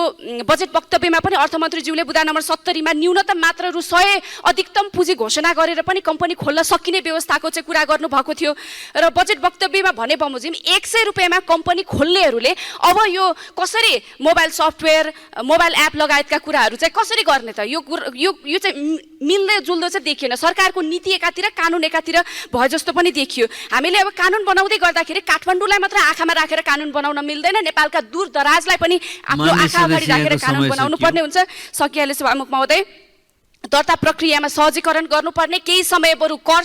बजेट वक्तव्यमा पनि अर्थमन्त्रीज्यूले बुँदा नम्बर 70 मा न्यूनतम मात्र रु 100 अधिकतम पुँजी घोषणा गरेर पनि कम्पनी खोल्न सकिने व्यवस्थाको चाहिँ कुरा गर्नुभएको थियो। र बजेट वक्तव्यमा भने बमोजिम 100 रुपियाँमा कम्पनी खोल्नेहरूले अब यो कसरी मोबाइल सफ्टवेयर, मोबाइल एप लगायतका कुराहरू चाहिँ कसरी गर्ने त? यो चाहिँ मिल्दोजुल्दो चाहिँ देखिएन। सरकारको नीति एकातिर कानुन एकातिर भए जस्तो पनि देखियो। हामीले अब कानुन बनाउँदै गर्दाखेरि काठमाडौँलाई मात्र आँखामा राखेर कानुन बनाउन मिल्दैन, नेपालका दूर दराजलाई पनि आफ्नो आँखा अगाडि राखेर कानुन बनाउनु पर्ने हुन्छ। सकिहाल्यो सभामुख महोदय। दर्ता प्रक्रियामा सहजीकरण गर्नुपर्ने, केही समय बरु कर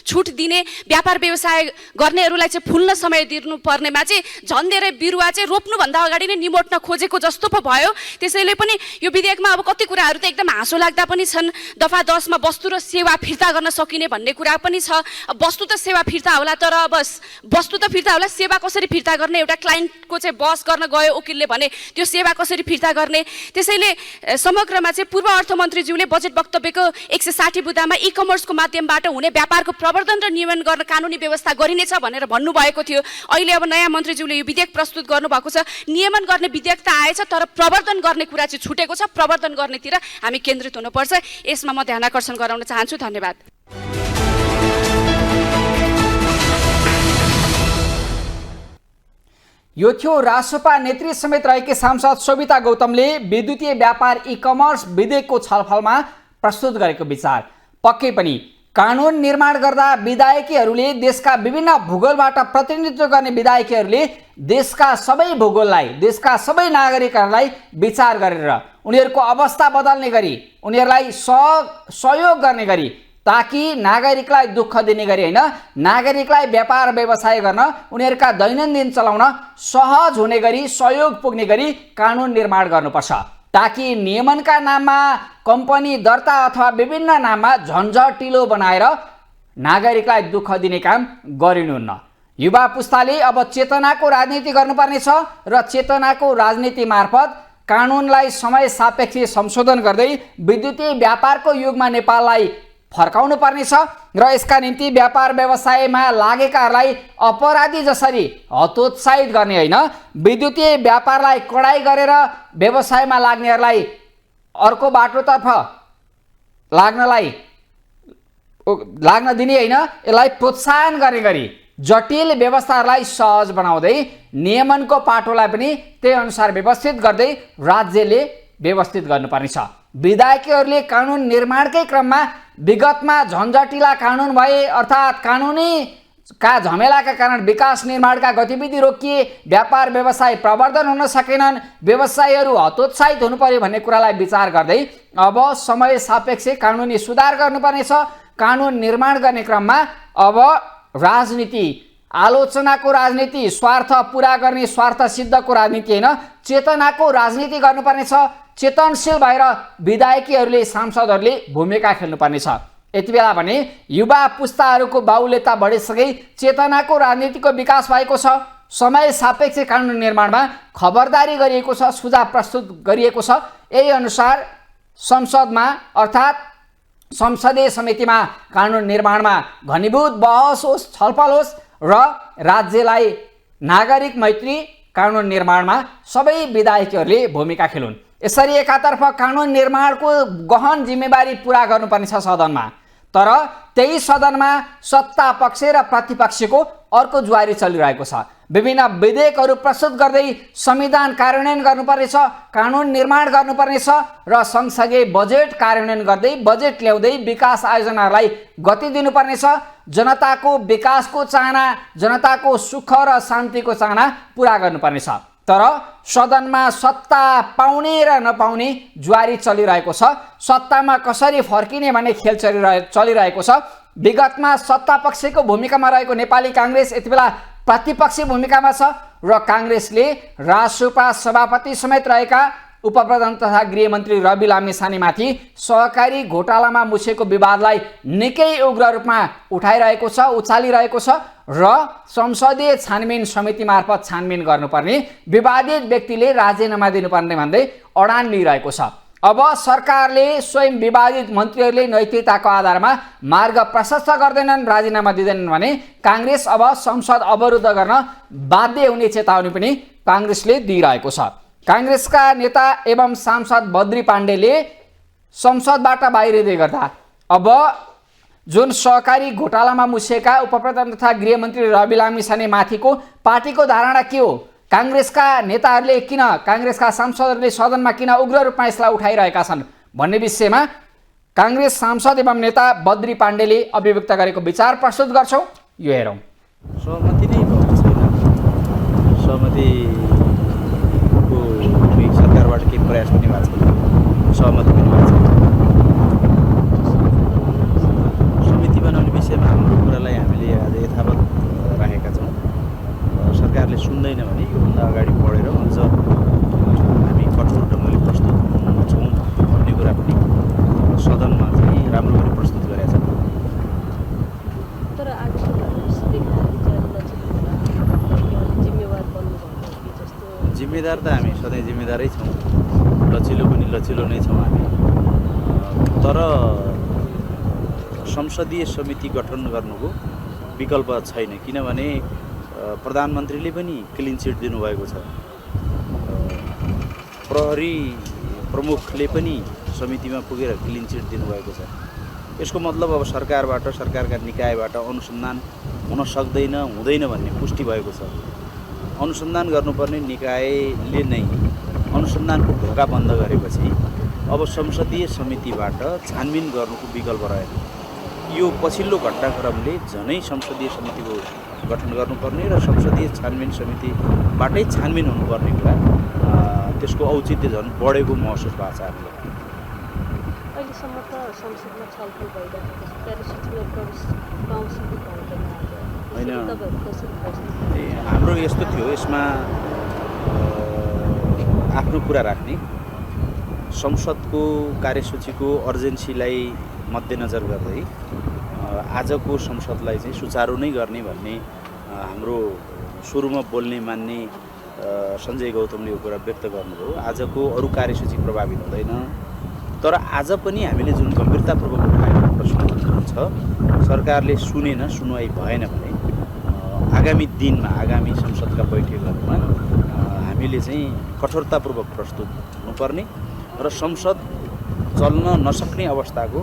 छुट दिने, व्यापार व्यवसाय गर्नेहरूलाई चाहिँ फुल्न समय दिनुपर्नेमा चाहिँ झन् धेरै बिरुवा चाहिँ रोप्नुभन्दा अगाडि नै निमोट्न खोजेको जस्तो पो भयो। त्यसैले पनि यो विधेयकमा अब कति कुराहरू त एकदम हाँसो लाग्दा पनि छन्। दफा 10 मा वस्तु र सेवा फिर्ता गर्न सकिने भन्ने कुरा पनि छ। वस्तु त सेवा फिर्ता होला, तर अब वस्तु त फिर्ता होला, सेवा कसरी फिर्ता गर्ने? एउटा क्लाइन्टको चाहिँ बहस गर्न गयो वकिलले भने त्यो सेवा कसरी फिर्ता गर्ने? त्यसैले समग्रमा चाहिँ पूर्व अर्थमन्त्रीज्यूले बजेट वक्तव्यको 160 बुँदामा ई कमर्सको माध्यमबाट हुने व्यापारको प्रवर्धन र नियमन गर्न कानुनी व्यवस्था गरिनेछ भनेर भन्नुभएको थियो। अहिले अब नयाँ मन्त्रीज्यूले यो विधेयक प्रस्तुत गर्नुभएको छ। नियमन गर्ने विधेयक त आएछ, तर प्रवर्धन गर्ने कुरा चाहिँ छुटेको छ। प्रवर्धन गर्नेतिर हामी केन्द्रित हुनुपर्छ। यसमा म ध्यान आकर्षण गराउन चाहन्छु। धन्यवाद। यो थियो रासोपा नेत्री समेत रहेकी सांसद शोभिता गौतमले विद्युतीय व्यापार ई कमर्स विधेयकको छलफलमा प्रस्तुत गरेको विचार। पक्कै पनि कानुन निर्माण गर्दा विधायकीहरूले देशका विभिन्न भूगोलबाट प्रतिनिधित्व गर्ने विधायकीहरूले देशका सबै भूगोललाई, देशका सबै नागरिकहरूलाई विचार गरेर उनीहरूको अवस्था बदल्ने गरी, उनीहरूलाई सहयोग गर्ने गरी, ताकि नागरिकलाई दुःख दिने गरी होइन, नागरिकलाई व्यापार व्यवसाय गर्न, उनीहरूका दैनन्दिन चलाउन सहज हुने गरी, सहयोग पुग्ने गरी कानुन निर्माण गर्नुपर्छ, ताकि नियमनका नाममा कम्पनी दर्ता अथवा विभिन्न नाममा झन्झटिलो बनाएर नागरिकलाई दुःख दिने काम गरिनुहुन्न। युवा पुस्ताले अब चेतनाको राजनीति गर्नुपर्नेछ र चेतनाको राजनीति मार्फत कानुनलाई समय सापेक्ष संशोधन गर्दै विद्युतीय व्यापारको युगमा नेपाललाई फर्काउनु पर्नेछ र यसका निम्ति व्यापार व्यवसायमा लागेकाहरूलाई अपराधी जसरी हतोत्साहित गर्ने होइन, विद्युतीय व्यापारलाई कडाई गरेर व्यवसायमा लाग्नेहरूलाई अर्को बाटोतर्फ लाग्न दिने होइन, यसलाई प्रोत्साहन गर्ने गरी जटिल व्यवस्थाहरूलाई सहज बनाउँदै नियमनको पाटोलाई पनि त्यही अनुसार व्यवस्थित गर्दै राज्यले व्यवस्थित गर्नुपर्नेछ। विधायकीहरूले कानुन निर्माणकै क्रममा विगतमा झन्झटिला कानुन भए, अर्थात् कानुनीका झमेलाका कारण विकास निर्माणका गतिविधि रोकिए, व्यापार व्यवसाय प्रवर्धन हुन सकेनन्, व्यवसायीहरू हतोत्साहित हुनु पर्यो भन्ने कुरालाई विचार गर्दै अब समय सापेक्ष कानुनी सुधार गर्नुपर्नेछ। कानुन निर्माण गर्ने क्रममा अब राजनीति, आलोचनाको राजनीति, स्वार्थ पुरा गर्ने, स्वार्थ सिद्धको राजनीति होइन, चेतनाको राजनीति गर्नुपर्नेछ। चेतनशील भएर विधायकीहरूले, सांसदहरूले भूमिका खेल्नुपर्नेछ। यति बेला भने युवा पुस्ताहरूको बाहुल्यता बढिसके चेतनाको राजनीतिको विकास भएको छ। समय सापेक्ष कानुन निर्माणमा खबरदारी गरिएको छ, सुझाव प्रस्तुत गरिएको छ। यही अनुसार संसदमा अर्थात् संसदीय समितिमा कानुन निर्माणमा घनीभूत बहस होस्, छलफल होस् र राज्यलाई नागरिक मैत्री कानुन निर्माणमा सबै विधायकीहरूले भूमिका खेलुन्। यसरी एकातर्फ कानुन निर्माणको गहन जिम्मेवारी पुरा गर्नुपर्नेछ सदनमा, तर त्यही सदनमा सत्ता पक्ष र प्रतिपक्षको अर्को जुवारी चलिरहेको छ। विभिन्न विधेयकहरू प्रस्तुत गर्दै संविधान कार्यान्वयन गर्नुपर्नेछ, कानुन निर्माण गर्नुपर्नेछ र सँगसँगै बजेट कार्यान्वयन गर्दै, बजेट ल्याउँदै विकास आयोजनाहरूलाई गति दिनुपर्नेछ। जनताको विकासको चाहना, जनताको सुख र शान्तिको चाहना पुरा गर्नुपर्नेछ। तर सदनमा सत्ता पाउने र नपाउने जुवारी चलिरहेको छ। सत्तामा कसरी फर्किने भन्ने खेल चलिरहेको छ। विगतमा सत्ता पक्षको भूमिकामा रहेको नेपाली काङ्ग्रेस यति बेला प्रतिपक्षी भूमिकामा छ र काङ्ग्रेसले रासोपा सभापति समेत रहेका उपप्रधान तथा गृहमन्त्री रवि लामिछानेमाथि सहकारी घोटालामा मुछेको विवादलाई निकै उग्र रूपमा उठाइरहेको छ, उचालिरहेको छ र संसदीय छानबिन समिति मार्फत छानबिन गर्नुपर्ने, विवादित व्यक्तिले राजीनामा दिनुपर्ने भन्दै अडान लिइरहेको छ। अब सरकारले स्वयं विवादित मन्त्रीहरूले नैतिकताको आधारमा मार्ग प्रशस्त गर्दैनन्, राजीनामा दिँदैनन् भने काङ्ग्रेस अब संसद अवरुद्ध गर्न बाध्य हुने चेतावनी पनि काङ्ग्रेसले दिइरहेको छ। काङ्ग्रेसका नेता एवं सांसद बद्री पाण्डेले संसदबाट बाहिरिँदै गर्दा अब जुन सहकारी घोटालामा मुछेका उपप्रधान तथा गृहमन्त्री रवि लामिछाने माथिको पार्टीको धारणा के हो, काङ्ग्रेसका नेताहरूले किन, काङ्ग्रेसका सांसदहरूले सदनमा किन उग्र रूपमा यसलाई उठाइरहेका छन् भन्ने विषयमा काङ्ग्रेस सांसद एवं नेता बद्री पाण्डेले अभिव्यक्त गरेको विचार प्रस्तुत गर्छौँ, यो हेरौँ। सहमति नै भएको छैन। सहमतिको सरकारबाट केही प्रयास पनि भएको छैन, सहमति पनि भएको छैन। समिति बनाउने विषयमा हाम्रो कुरालाई हामीले आज यथावत राखेका छौँ। सरकारले सुन्दैन भने योभन्दा अगाडि बढेर अझ हामी कठोर ढङ्गले प्रस्तुत छौँ भन्ने कुरा पनि सदनमा चाहिँ राम्रो गरी प्रस्तुत गरेका छन्। जिम्मेदार त हामी सधैँ जिम्मेदारै छौँ, लचिलो पनि लचिलो नै छौँ हामी। तर संसदीय समिति गठन गर्नुको विकल्प छैन, किनभने प्रधानमन्त्रीले पनि क्लिन चिट दिनुभएको छ। प्रहरी प्रमुखले पनि समितिमा पुगेर क्लिन चिट दिनुभएको छ। यसको मतलब अब सरकारका निकायबाट अनुसन्धान हुन सक्दैन, हुँदैन भन्ने पुष्टि भएको छ। अनुसन्धान गर्नुपर्ने निकायले नै अनुसन्धानको ढोका बन्द गरेपछि अब संसदीय समितिबाट छानबिन गर्नुको विकल्प रहेन। यो पछिल्लो घटनाक्रमले झनै संसदीय समितिको गठन गर्नुपर्ने र संसदीय छानबिन समितिबाटै छानबिन हुनुपर्ने कुरा, त्यसको औचित्य झन् बढेको महसुस भएको छ हामीलाई। अहिलेसम्म त संसदमा छलफल भइरहेको छ, तर सूचना प्रवेश पाउँछ कि पाउँदैन होइन। हाम्रो यस्तो थियो, यसमा आफ्नो कुरा राख्ने, संसदको कार्यसूचीको अर्जेन्सीलाई मध्यनजर गर्दै आजको संसदलाई चाहिँ सुचारू नै गर्ने भन्ने हाम्रो सुरुमा बोल्ने मान्ने सञ्जय गौतमले यो कुरा व्यक्त गर्नुभयो। आजको अरू कार्यसूची प्रभावित हुँदैन, तर आज पनि हामीले जुन गम्भीरतापूर्वक उठाएको प्रश्न छ, सरकारले सुनेन, सुनवाई भएन भने आगामी दिनमा, आगामी संसदका बैठकहरूमा हामीले चाहिँ कठोरतापूर्वक प्रस्तुत हुनुपर्ने र संसद चल्न नसक्ने अवस्थाको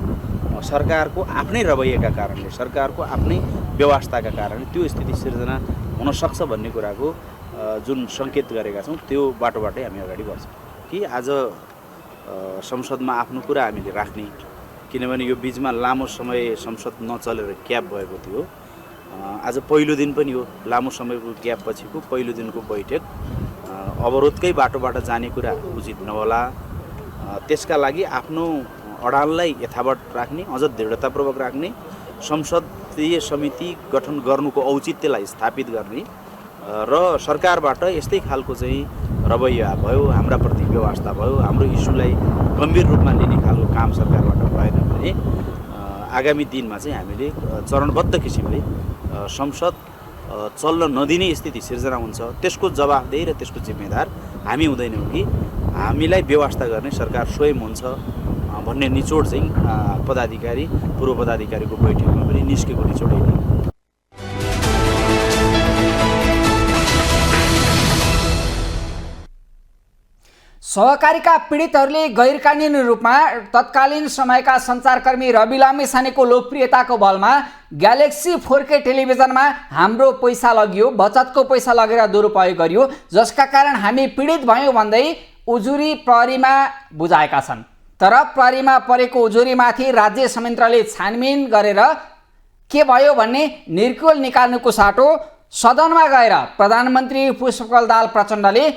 सरकारको आफ्नै रवैयाका कारणले, सरकारको आफ्नै व्यवस्थाका कारणले त्यो स्थिति सिर्जना हुनसक्छ भन्ने कुराको जुन सङ्केत गरेका छौँ, त्यो बाटोबाटै हामी अगाडि बढ्छौँ कि आज संसदमा आफ्नो कुरा हामीले राख्ने, किनभने यो बिचमा लामो समय संसद नचलेर ग्याप भएको थियो। आज पहिलो दिन पनि हो, लामो समयको ग्याप पछिको पहिलो दिनको बैठक, अवरोधकै बाटोबाट जाने कुरा उचित नहोला। त्यसका लागि आफ्नो अडाललाई यथावत राख्ने, अझ दृढतापूर्वक राख्ने, संसदीय समिति गठन गर्नुको औचित्यलाई स्थापित गर्ने र सरकारबाट यस्तै खालको चाहिँ रवैया भयो, हाम्रा प्रति व्यवस्था भयो, हाम्रो इस्युलाई गम्भीर रूपमा लिने खालको काम सरकारबाट भएन भने आगामी दिनमा चाहिँ हामीले चरणबद्ध किसिमले संसद चल्न नदिने स्थिति सिर्जना हुन्छ। त्यसको जवाफदेही र त्यसको जिम्मेदार हामी हुँदैनौँ कि हामीलाई व्यवस्था गर्ने सरकार स्वयं हुन्छ भन्ने निचोड चाहिँ पदाधिकारी, पूर्व पदाधिकारीको बैठकमा पनि निस्केको निचोड यही। सहकारीका पीडितहरूले गैरकानुनी रूपमा तत्कालीन समयका सञ्चारकर्मी रवि लामिछानेको लोकप्रियताको बलमा ग्यालेक्सी 4K टेलिभिजनमा हाम्रो पैसा लगियो, बचतको पैसा लगेर दुरुपयोग गरियो, जसका कारण हामी पीडित भयौँ भन्दै उजुरी प्रहरीमा बुझाएका छन्। तर प्रहरीमा परेको उजुरीमाथि राज्य संयन्त्रले छानबिन गरेर के भयो भन्ने निर्कुल निकाल्नुको साटो सदनमा गएर प्रधानमन्त्री पुष्पकमल दाहाल प्रचण्डले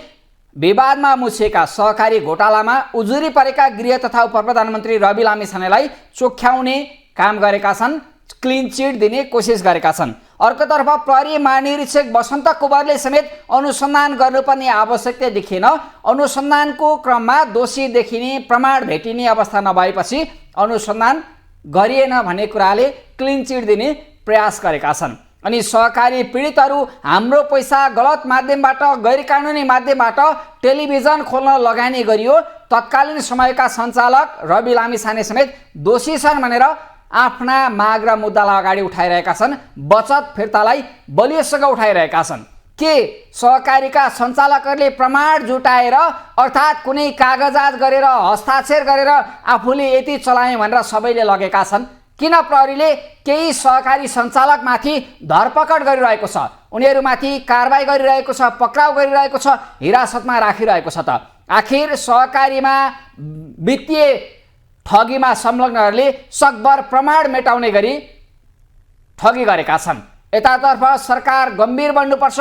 विवादमा मुछिएका सहकारी घोटालामा उजुरी परेका गृह तथा उपप्रधानमन्त्री रवि लामिछानेलाई चोख्याउने काम गरेका छन्, क्लिन चिट दिने कोसिस गरेका छन्। अर्कोतर्फ प्रहरी महानिरीक्षक वसन्त कुँवरले समेत अनुसन्धान गर्नुपर्ने आवश्यकता देखिएन। अनुसन्धानको क्रममा दोषी देखिने प्रमाण भेटिने अवस्था नभएपछि अनुसन्धान गरिएन भन्ने कुराले क्लिन चिट दिने प्रयास गरेका छन्। अनि सहकारी पीडितहरू हाम्रो पैसा गलत माध्यमबाट, गैरकानुनी माध्यमबाट टेलिभिजन खोल्न लगानी गरियो, तत्कालीन समयका सञ्चालक रवि लामिछाने समेत दोषी छन् भनेर आफ्ना माग र मुद्दालाई अगाडि उठाइरहेका छन्। बचत फिर्तालाई बलियोसँग उठाइरहेका छन्। के सहकारीका सञ्चालकहरूले प्रमाण जुटाएर अर्थात् कुनै कागजात गरेर हस्ताक्षर गरेर आफूले यति चलाएँ भनेर सबैले लगेका छन्? किन प्रहरीले केही सहकारी सञ्चालकमाथि धरपकड गरिरहेको छ, उनीहरूमाथि कारबाही गरिरहेको छ, पक्राउ गरिरहेको छ, हिरासतमा राखिरहेको छ त? आखिर सहकारीमा वित्तीय ठगीमा संलग्नहरूले सकभर प्रमाण मेटाउने गरी ठगी गरेका छन्। यतातर्फ सरकार गम्भीर बन्नुपर्छ।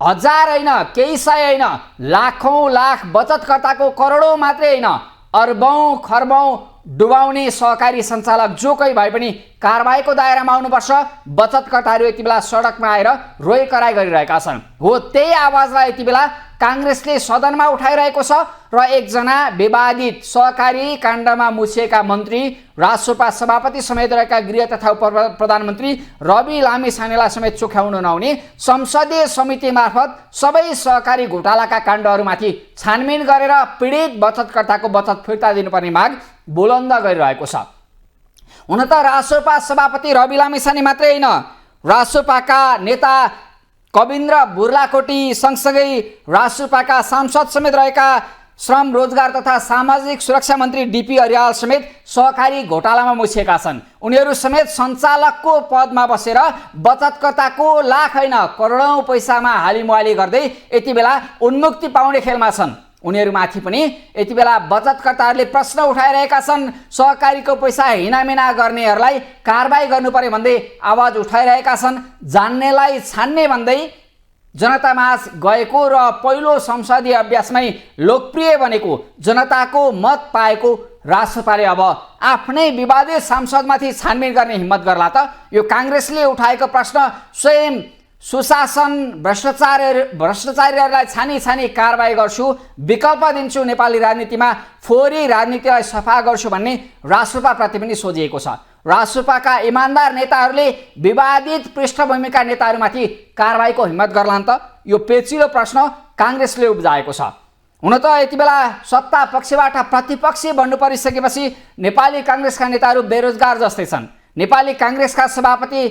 हजार होइन, केही सय होइन, लाखौं लाख बचतकर्ताको करोडौं मात्रै होइन, अर्बौं खर्बौं डुबाउने सहकारी सञ्चालक जो कोही भए पनि कारबाहीको दायरामा आउनुपर्छ। बचतकर्ताहरू यति बेला सडकमा आएर रोइ कराइ गरिरहेका छन्। हो, त्यही आवाजलाई यति बेला काङ्ग्रेसले सदनमा उठाइरहेको छ र एकजना विवादित सहकारी काण्डमा मुछिएका मन्त्री, राजसपा सभापति समेत रहेका गृह तथा उप प्रधानमन्त्री रवि लामिछानेलाई समेत चोख्याउन नहुने संसदीय समिति मार्फत सबै सहकारी घोटालाका काण्डहरूमाथि छानबिन गरेर पीडित बचतकर्ताको बचत फिर्ता दिनुपर्ने माग बुलन्द गरिरहेको छ। हुन त राजसपा सभापति रवि लामिछाने मात्रै होइन, राजसपाका नेता कविन्द्र बुर्लाकोटी सँगसँगै राजसपाका सांसद समेत रहेका श्रम रोजगार तथा सामाजिक सुरक्षा मन्त्री डीपी अर्याल समेत सहकारी घोटालामा मुछिएका छन्। उनीहरू समेत सञ्चालकको पदमा बसेर बचतकर्ताको लाख होइन करोडौं पैसामा हालिमुहाली गर्दै यति बेला उन्मुक्ति पाउने खेलमा छन्। उनीहरूमाथि पनि यति बेला बचतकर्ताहरूले प्रश्न उठाइरहेका छन्। सहकारीको पैसा हिनामिना गर्नेहरूलाई कारबाही गर्नुपर्यो भन्दै आवाज उठाइरहेका छन्। जान्नेलाई छान्ने भन्दै जनतामाझ गएको र पहिलो संसदीय अभ्यासमै लोकप्रिय बनेको, जनताको मत पाएको राजसपाले अब आफ्नै विवादित सांसदमाथि छानबिन गर्ने हिम्मत गर्ला त? यो काङ्ग्रेसले उठाएको प्रश्न स्वयं सुशासन भ्रष्टाचारीहरूलाई छानी छानी कारबाही गर्छु, विकल्प दिन्छु, नेपाली राजनीतिमा फोहोरी राजनीतिलाई सफा गर्छु भन्ने राजसपाप्रति पनि सोझिएको छ। राजसपाका इमान्दार नेताहरूले विवादित पृष्ठभूमिका नेताहरूमाथि कारबाहीको हिम्मत गर्लान् त? यो पेचिलो प्रश्न काङ्ग्रेसले उब्जाएको छ। हुन त यति बेला सत्ता पक्षबाट प्रतिपक्षी बन्नु परिसकेपछि नेपाली काङ्ग्रेसका नेताहरू बेरोजगार जस्तै छन्। नेपाली काङ्ग्रेसका सभापति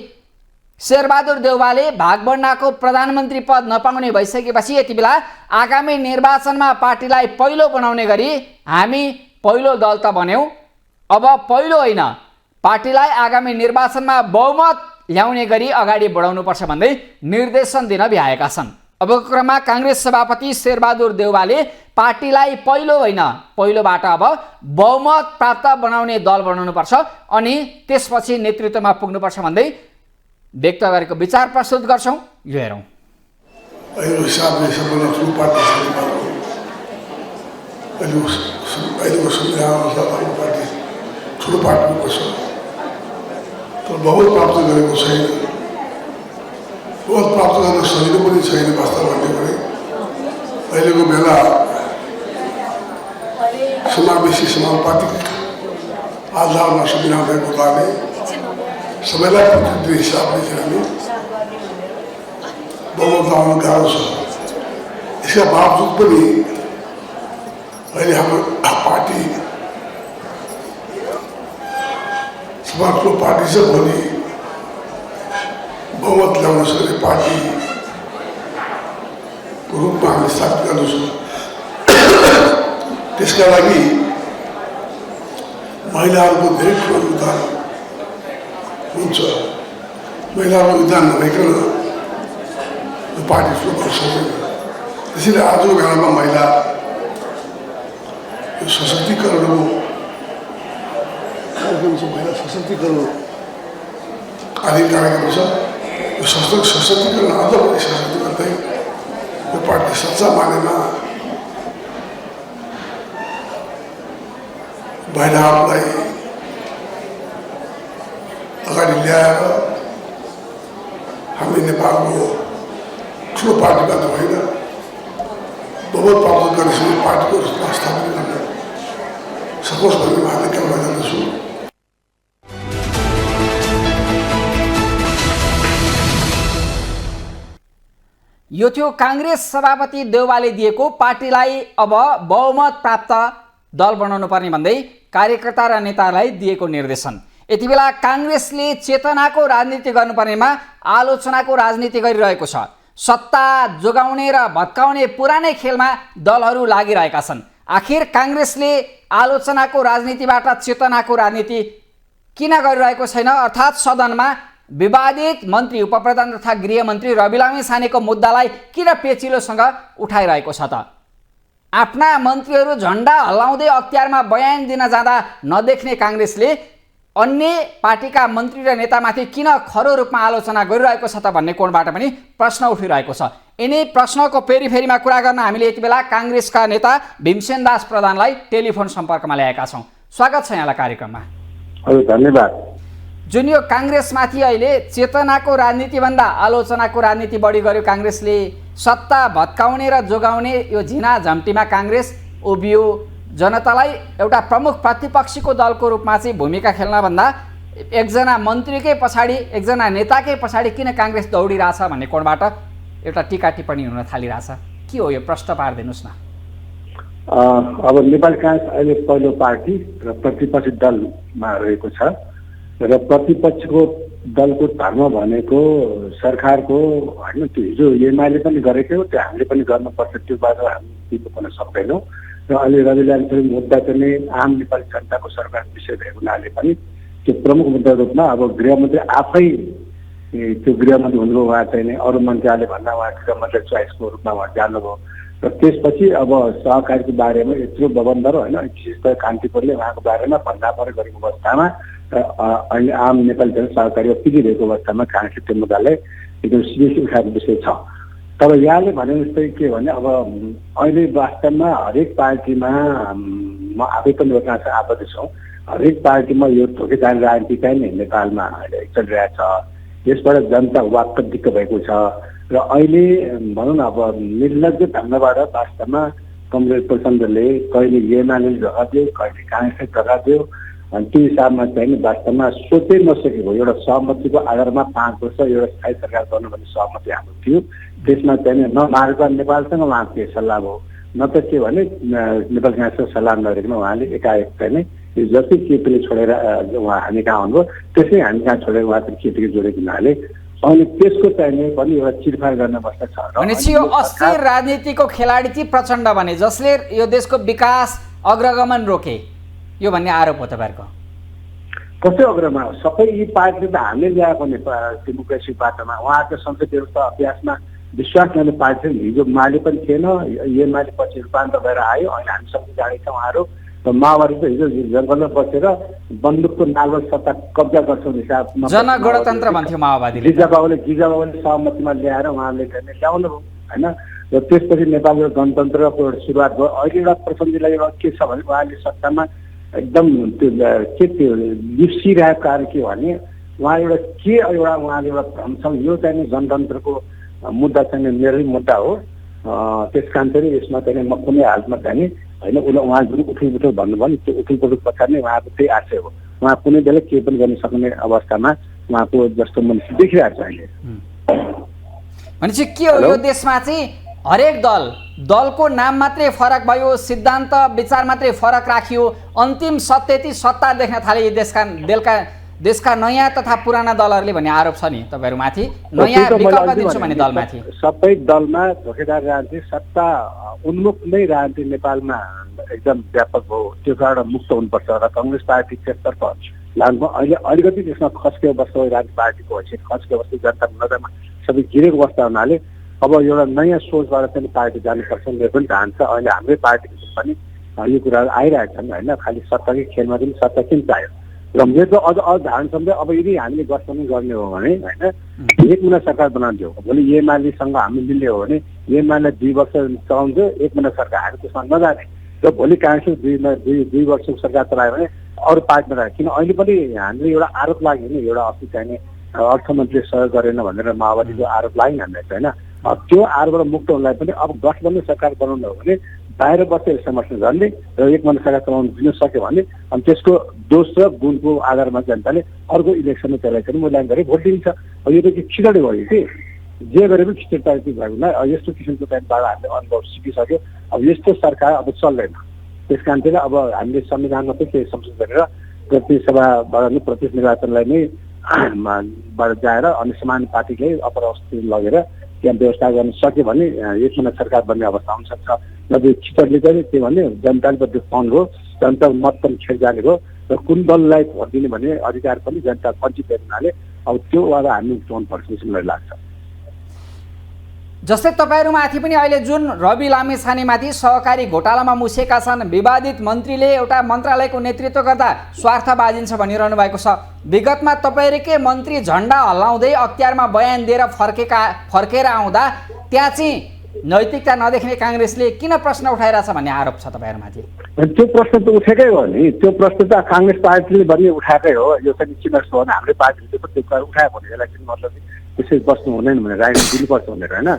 शेरबहादुर देउवाले भागबण्डाको प्रधानमन्त्री पद नपाउने भइसकेपछि यति बेला आगामी निर्वाचनमा पार्टीलाई पहिलो बनाउने गरी हामी पहिलो दल त बन्यौँ, अब पहिलो होइन पार्टीलाई आगामी निर्वाचनमा बहुमत ल्याउने गरी अगाडि बढाउनुपर्छ भन्दै निर्देशन दिन भ्याएका छन्। अबको क्रममा काङ्ग्रेस सभापति शेरबहादुर देउवाले पार्टीलाई पहिलो होइन पहिलोबाट अब बहुमत प्राप्त बनाउने दल बनाउनुपर्छ अनि त्यसपछि नेतृत्वमा पुग्नुपर्छ भन्दै व्यक्त गरेको विचार प्रस्तुत गर्छौँ। यो हेरौँ। अहिलेको हिसाबले सबभन्दा ठुलो पार्टी अहिलेको संविधानअनुसार हाम्रो पार्टी ठुलो पार्टीको पर्छ, तर बहुमत प्राप्त गरेको छैन। बहुमत प्राप्त गर्न सजिलो पनि छैन। वास्तव भन्यो भने अहिलेको बेला समावेशी समानुपातिक आधारमा संविधान भएको हुनाले सबैलाई प्रतिनिधि हिसाबले चाहिँ हामी बहुमत लाउनु गाह्रो छ। यसका बावजुद पनि अहिले हाम्रो पार्टी सबभन्दा ठुलो पार्टी छ। भोलि बहुमत ल्याउन सक्ने पार्टीको रूपमा हामीले स्थापित गर्नु छ। त्यसका लागि महिलाहरूको धेरै ठुलो योगदान हुन्छ। महिलाहरूको योगदान नभइकन यो पार्टी ठुलो गर्न सक्दैन। त्यसैले आजको बेलामा महिला यो सशक्तिकरणको कार्यक्रम छ, महिला सशक्तिकरण आदि कार्यक्रम छ। यो सशक्तिकरण अझ पनि सशक्त गर्दै यो पार्टी सच्चा मानेमा महिलाहरूलाई अगाडि ल्याएर हामी नेपालको ठुलो पार्टीबाट होइन बहुमत प्राप्त गर्ने पार्टीको रूपमा स्थापित गर्न सकोस् भन्ने उहाँले कामना गर्दछु। यो थियो काङ्ग्रेस सभापति देउवाले दिएको पार्टीलाई अब बहुमत प्राप्त दल बनाउनु पर्ने भन्दै कार्यकर्ता र नेतालाई दिएको निर्देशन। यति बेला काङ्ग्रेसले चेतनाको राजनीति गर्नुपर्नेमा आलोचनाको राजनीति गरिरहेको छ। सत्ता जोगाउने र भत्काउने पुरानै खेलमा दलहरू लागिरहेका छन्। आखिर काङ्ग्रेसले आलोचनाको राजनीतिबाट चेतनाको राजनीति किन गरिरहेको छैन? अर्थात् सदनमा विवादित मन्त्री उपप्रधान तथा गृहमन्त्री रवि लामिछानेको मुद्दालाई किन पेचिलोसँग उठाइरहेको छ त? आफ्ना मन्त्रीहरू झन्डा हल्लाउँदै अख्तियारमा बयान दिन जाँदा नदेख्ने काङ्ग्रेसले अन्य पार्टीका मन्त्री र नेतामाथि किन खरो रूपमा आलोचना गरिरहेको छ त भन्ने कोणबाट पनि प्रश्न उठिरहेको छ। यिनै प्रश्नको फेरिफेरीमा कुरा गर्न हामीले यति बेला काङ्ग्रेसका नेता भीमसेन दास प्रधानलाई टेलिफोन सम्पर्कमा ल्याएका छौँ। स्वागत छ यहाँलाई कार्यक्रममा। हजुर, धन्यवाद। जुन यो काङ्ग्रेसमाथि अहिले चेतनाको राजनीतिभन्दा आलोचनाको राजनीति बढी गर्यो काङ्ग्रेसले, सत्ता भत्काउने र जोगाउने यो झिना झम्टीमा काङ्ग्रेस उभियो, जनतालाई एउटा प्रमुख प्रतिपक्षीको दलको रूपमा चाहिँ भूमिका खेल्नभन्दा एकजना मन्त्रीकै पछाडि एकजना नेताकै पछाडि किन काङ्ग्रेस दौडिरहेछ भन्ने कोणबाट एउटा टिका टिप्पणी हुन थालिरहेछ। के हो यो, प्रश्न पारिदिनुहोस् न। अब नेपाली काङ्ग्रेस अहिले पहिलो पार्टी र प्रतिपक्षी दलमा रहेको छ र प्रतिपक्षको दलको धर्म भनेको सरकारको होइन, त्यो हिजो एमाले पनि गरेको हो, त्यो हामीले पनि गर्नुपर्छ, त्यो बाटो हामी दिनु पनि सक्दैनौँ। र अहिले रविलाल मुद्दा चाहिँ आम नेपाली जनताको सरकार विषय भएको हुनाले पनि त्यो प्रमुख मुद्दा रूपमा अब गृहमन्त्री आफै त्यो गृहमन्त्री हुनुभयो, उहाँ चाहिँ अरू मन्त्रीले भन्दा उहाँ गृहमन्त्री चोइसको रूपमा उहाँ जानुभयो। र त्यसपछि अब सहकारीको बारेमा यत्रो बबन्धर होइन, विशेष गरी कान्तिपुरले उहाँको बारेमा भन्दापर गरेको अवस्थामा अहिले आम नेपाली जन सहकारी पिगिरहेको अवस्थामा काङ्ग्रेसले त्यो मुद्दालाई एकदम सिरियस उठाएको विषय छ। तर यहाँले भने जस्तै के भने अब अहिले वास्तवमा हरेक पार्टीमा म आफै पनि एउटा आबद्ध छौँ, हरेक पार्टीमा यो ठोकेदार राजनीति चाहिँ नै नेपालमा अहिले चलिरहेको छ। यसबाट जनता वाक्क दिक्क भएको छ र अहिले भनौँ न अब निर्लज्ज ढङ्गबाट वास्तवमा कमरेड प्रचण्डले कहिले एमाले जग्गा दियो, कहिले काङ्ग्रेसले जग्गा दियो, अनि त्यो हिसाबमा चाहिँ वास्तवमा सोचै नसकेको एउटा सहमतिको आधारमा 5 वर्ष एउटा स्थायी सरकार गर्नु भन्ने सहमति हाम्रो थियो। त्यसमा चाहिँ न मार्का नेपालसँग उहाँको सल्लाह भयो, न त के भने नेपाल काङ्ग्रेससँग सल्लाह नगरिकन उहाँले एकाएक चाहिँ यो जति केपीले छोडेर उहाँ हामी कहाँ आउनुभयो, त्यसै हामी कहाँ छोडेर उहाँ चाहिँ केपीले जोडेको हुनाले अनि त्यसको चाहिँ पनि एउटा चिरफार गर्ने अवस्था छ। भनेपछि यो अस्थिर राजनीतिको खेलाडी चाहिँ प्रचण्ड भने जसले यो देशको विकास अग्रगमन रोके, यो भन्ने आरोप हो तपाईँहरूको? कसै अग्रमा सबै यी पार्टीले त हामीले ल्याएको डेमोक्रेसी बाटोमा उहाँको संसदीय व्यवस्था अभ्यासमा विश्वास गर्ने पार्टी हिजो माले पनि थिएन, एमाले पछि रूपान्तर भएर आयो। अहिले हामी सबै जानेका उहाँहरू र माओवादी त हिजो जङ्गलमा बसेर बन्दुकको नालमा सत्ता कब्जा गर्छ हिसाबमा जनगणतन्त्र भन्थ्यो माओवादीले। गिजाबाबुले सहमतिमा ल्याएर उहाँले ल्याउनु भयो होइन। र त्यसपछि नेपालको गणतन्त्रको सुरुवात भयो। अहिले एउटा प्रचण्डलाई एउटा के छ भने उहाँले सत्तामा एकदम त्यो लिप्सिरहेको कारण के भने उहाँ एउटा उहाँले एउटा भ्रम छ, यो चाहिँ गणतन्त्रको मुद्दा चाहिँ मेरै मुद्दा हो, त्यस कारण चाहिँ यसमा चाहिँ म कुनै हालतमा चाहिँ होइन उसले उहाँ जुन उठुलपुठुल भन्नुभयो नि त्यो उठुलपुठुल पछाडि नै उहाँको त्यही आशय हो। उहाँ कुनै बेला केही पनि गर्न सक्ने अवस्थामा उहाँको जस्तो मनुष्य देखिरहेको छ अहिले। भनेपछि के हो यो देशमा चाहिँ हरेक दलको नाम मात्रै फरक भयो, सिद्धान्त विचार मात्रै फरक राखियो, अन्तिम सत्य सत्ता देख्न थाले देशका नयाँ तथा पुराना दलहरूले भन्ने आरोप छ नि तपाईँहरूमाथि, नयाँ विकल्प दिन्छु भन्ने दलमाथि। सबै दलमा धोकेदार राजनीति, सत्ता उन्मुख नै राजनीति नेपालमा एकदम व्यापक भयो, त्यो कारण मुक्त हुनुपर्छ। र कङ्ग्रेस पार्टी त्यसतर्फ लाग्नु अहिले अलिकति त्यसमा खस्के अवस्था हो, राजनीतिक पार्टीको हैसियत खस्के अवस्था जनताको नजरमा सबै गिरेको अवस्था हुनाले अब एउटा नयाँ सोचबाट चाहिँ पार्टी जानुपर्छ मेरो पनि ध्यान छ। अहिले हाम्रै पार्टीको पनि यो कुराहरू आइरहेका छन् होइन, खालि सत्ताकै खेलमा पनि सत्ता किन चाहियो र मेरो अझ ध्यान सम्झे अब यदि हामीले गठबन्धन गर्ने हो भने होइन एक महिना सरकार बनाउँथ्यो, भोलि एमालेसँग हामी मिल्ने हो भने एमाले 2 वर्ष चलाउँथ्यो, 1 महिना सरकार हामी त्यसमा नजाने र भोलि काङ्ग्रेसले 2 वर्षको सरकार चलायो भने अरू पार्टीमा राख्यो। किन अहिले पनि हामीले एउटा आरोप लाग्यो नि, एउटा अस्ति चाहिने अर्थमन्त्रीले सहयोग गरेन भनेर माओवादीको आरोप लाग्यो हामीलाई होइन। त्यो आरोपबाट मुक्त हुनलाई पनि अब गठबन्धन सरकार बनाउनु हो भने बाहिर बसेर समर्थन गर्ने र 1 महिना सरकार चलाउनु दिन सक्यो भने अनि त्यसको दोष र गुणको आधारमा जनताले अर्को इलेक्सनमा त्यसलाई चाहिँ मूल्याङ्कन गरी भोट दिन्छ। यो त खिचडी भयो कि जे गरे पनि खिचडी टाइपको भएको हुनाले यस्तो किसिमको टाइपबाट हामीले अनुभव सिकिसक्यो। अब यस्तो सरकार अब चल्दैन, त्यस कारण चाहिँ अब हामीले संविधानमा चाहिँ केही संशोधन गरेर प्रतिनिधि सभाबाट नै प्रत्यक्ष निर्वाचनलाई नै बाट जाएर अनि समान पार्टीले अपर अवस्था लगेर त्यहाँ व्यवस्था गर्न सक्यो भने 1 महिना सरकार बन्ने अवस्था आउन सक्छ। नभए खिचडले चाहिँ के भने जनताले बदली पाउनु हो, जनताको मत पनि खेल जाने हो र कुन दललाई भोट दिने भन्ने अधिकार पनि जनता वञ्चित भएको हुनाले अब त्यो वाला हामी उठाउनु पर्छ जस्तो मलाई लाग्छ। जस्तै तपाईँहरूमाथि पनि अहिले जुन रवि लामिछानेमाथि सहकारी घोटालामा मुसेका छन्, विवादित मन्त्रीले एउटा मन्त्रालयको नेतृत्व गर्दा स्वार्थ बाजिन्छ भनिरहनु भएको छ। विगतमा तपाईँहरूकै मन्त्री झन्डा हल्लाउँदै अख्तियारमा बयान दिएर फर्केर आउँदा त्यहाँ चाहिँ नैतिकता नदेख्ने काङ्ग्रेसले किन प्रश्न उठाइरहेछ भन्ने आरोप छ तपाईँहरूमाथि। त्यो प्रश्न त उठेकै हो नि, त्यो प्रश्न त काङ्ग्रेस पार्टीले पनि उठाएकै हो। यो चाहिँ चिनर्स हो भने हाम्रै पार्टीले पनि त्यो उठायो भने यसलाई किन मतलब त्यसै बस्नु हुँदैन भनेर राजनीति दिनुपर्छ भनेर होइन।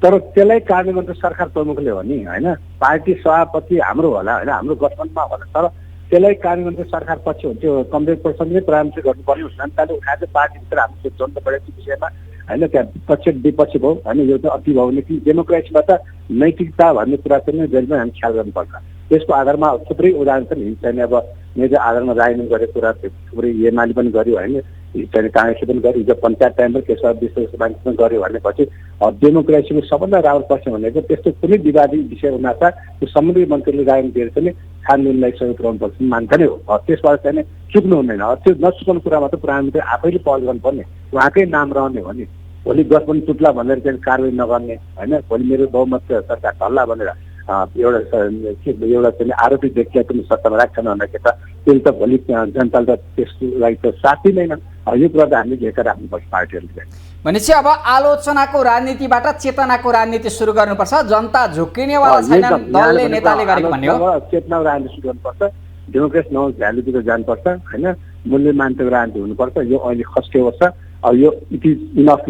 तर त्यसलाई कार्यान्वयन त सरकार प्रमुखले हो नि होइन, पार्टी सभापति हाम्रो होला होइन, हाम्रो गठबन्धनमा होला। तर त्यसलाई कार्यान्वयन त सरकार पछि हो, त्यो कमरेड प्रसङ्गले प्रधानमन्त्री गर्नुपर्ने हुन्छ। जनताले उठाएको पार्टीभित्र हाम्रो जनता बढेको विषयमा होइन, त्यहाँ पक्ष विपक्ष भयो होइन, यो त अति भयो भने कि डेमोक्रेसीमा त नैतिकता भन्ने कुरा चाहिँ जहिले हामी ख्याल गर्नुपर्छ। त्यसको आधारमा थुप्रै उदाहरण छन्। हिजो अब मेरो आधारमा राजनीति गरेको कुरा थुप्रै एमाले पनि गर्यो होइन, हिजो काङ्ग्रेसले पनि गर्यो, हिजो पञ्चायत टाइममा केशव विश्व पनि गर्यो भनेपछि डेमोक्रेसीको सबभन्दा राम्रो पक्ष भनेको त्यस्तो कुनै विवादित विषय हुनाचा त्यो सम्बन्धित मन्त्रीले राजनीति दिएर चाहिँ छानबिनलाई सहयोग पुऱ्याउनुपर्छ मान्छ नै हो। त्यसबाट चाहिँ चुक्नु हुँदैन। त्यो नचुक्ने कुरामा त प्रधानमन्त्री आफैले पहल गर्नुपर्ने, उहाँकै नाम रहने हो नि। भोलि गठबन्धन टुट्ला भनेर चाहिँ कारवाही नगर्ने होइन, भोलि मेरो बहुमत सरकार ढल्ला भनेर एउटा चाहिँ आरोपी व्यक्तिलाई पनि सत्तामा राख्छन् भन्दाखेरि त त्यसले त भोलि जनताले त त्यसलाई त साथ दिँदैन। यो कुरा त हामीले झेकेर राख्नुपर्छ पार्टीहरूले। भनेपछि अब आलोचनाको राजनीतिबाट चेतनाको राजनीति सुरु गर्नुपर्छ। जनता झुक्किनेवाला छैनन् दलले नेताले गरेको भन्ने हो। चेतनाको राजनीति सुरु गर्नुपर्छ, डेमोक्रेसी नहोस् भ्यालु दिएर जानुपर्छ होइन, मूल्य मान्यताको राजनीति हुनुपर्छ। यो अहिले खस्किएको छ। अब यो इट इज इनफ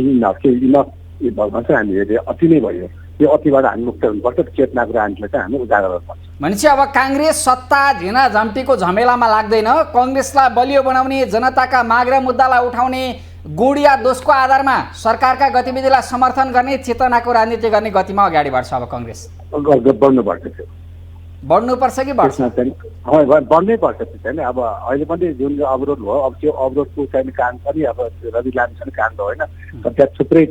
भन्छ हामीले अति नै भयो। यो अतिबाट हामी मुक्त हुनुपर्छ। चेतनाको राजनीतिलाई चाहिँ हामी उजागर गर्नुपर्छ। भनेपछि अब काङ्ग्रेस सत्ता झिना झम्टीको झमेलामा लाग्दैन, कङ्ग्रेसलाई बलियो बनाउने, जनताका माग र मुद्दालाई उठाउने, गुण या दोषको आधारमा सरकारका गतिविधिलाई समर्थन गर्ने, चेतनाको राजनीति गर्ने गतिमा अगाडि बढ्छ अब कङ्ग्रेस। बढ्नुपर्छ त्यो, बढ्नुपर्छ कि बढ्छ? बढ्नै पर्छ त्यो चाहिँ। अब अहिले पनि जुन अवरोध भयो, अब त्यो अवरोधको चाहिँ कारण पनि अब रवि लामिछाने कारण त होइन, तर त्यहाँ थुप्रै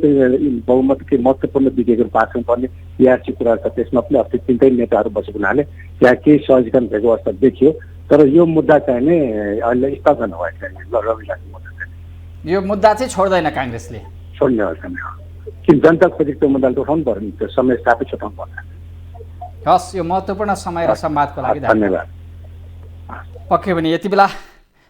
बहुमत के महत्त्वपूर्ण विधेयकहरू पास गर्नुपर्ने पिआरसी कुरा छ। त्यसमा पनि अस्ति 3 नेताहरू बसेको हुनाले त्यहाँ केही सहजीकरण भएको अवस्था देखियो। तर यो मुद्दा चाहिँ नै अहिले स्थगन भयो चाहिँ रवि लामी मुद्दा चाहिँ। यो मुद्दा चाहिँ छोड्दैन काङ्ग्रेसले, छोड्ने हो कि जनता खोजेको मुद्दाले उठाउनु पर्यो नि, त्यो समय सापेक्ष उठाउनु पर्छ। हस्, यो महत्त्वपूर्ण समय र संवादको लागि धन्यवाद। पक्कै पनि यति बेला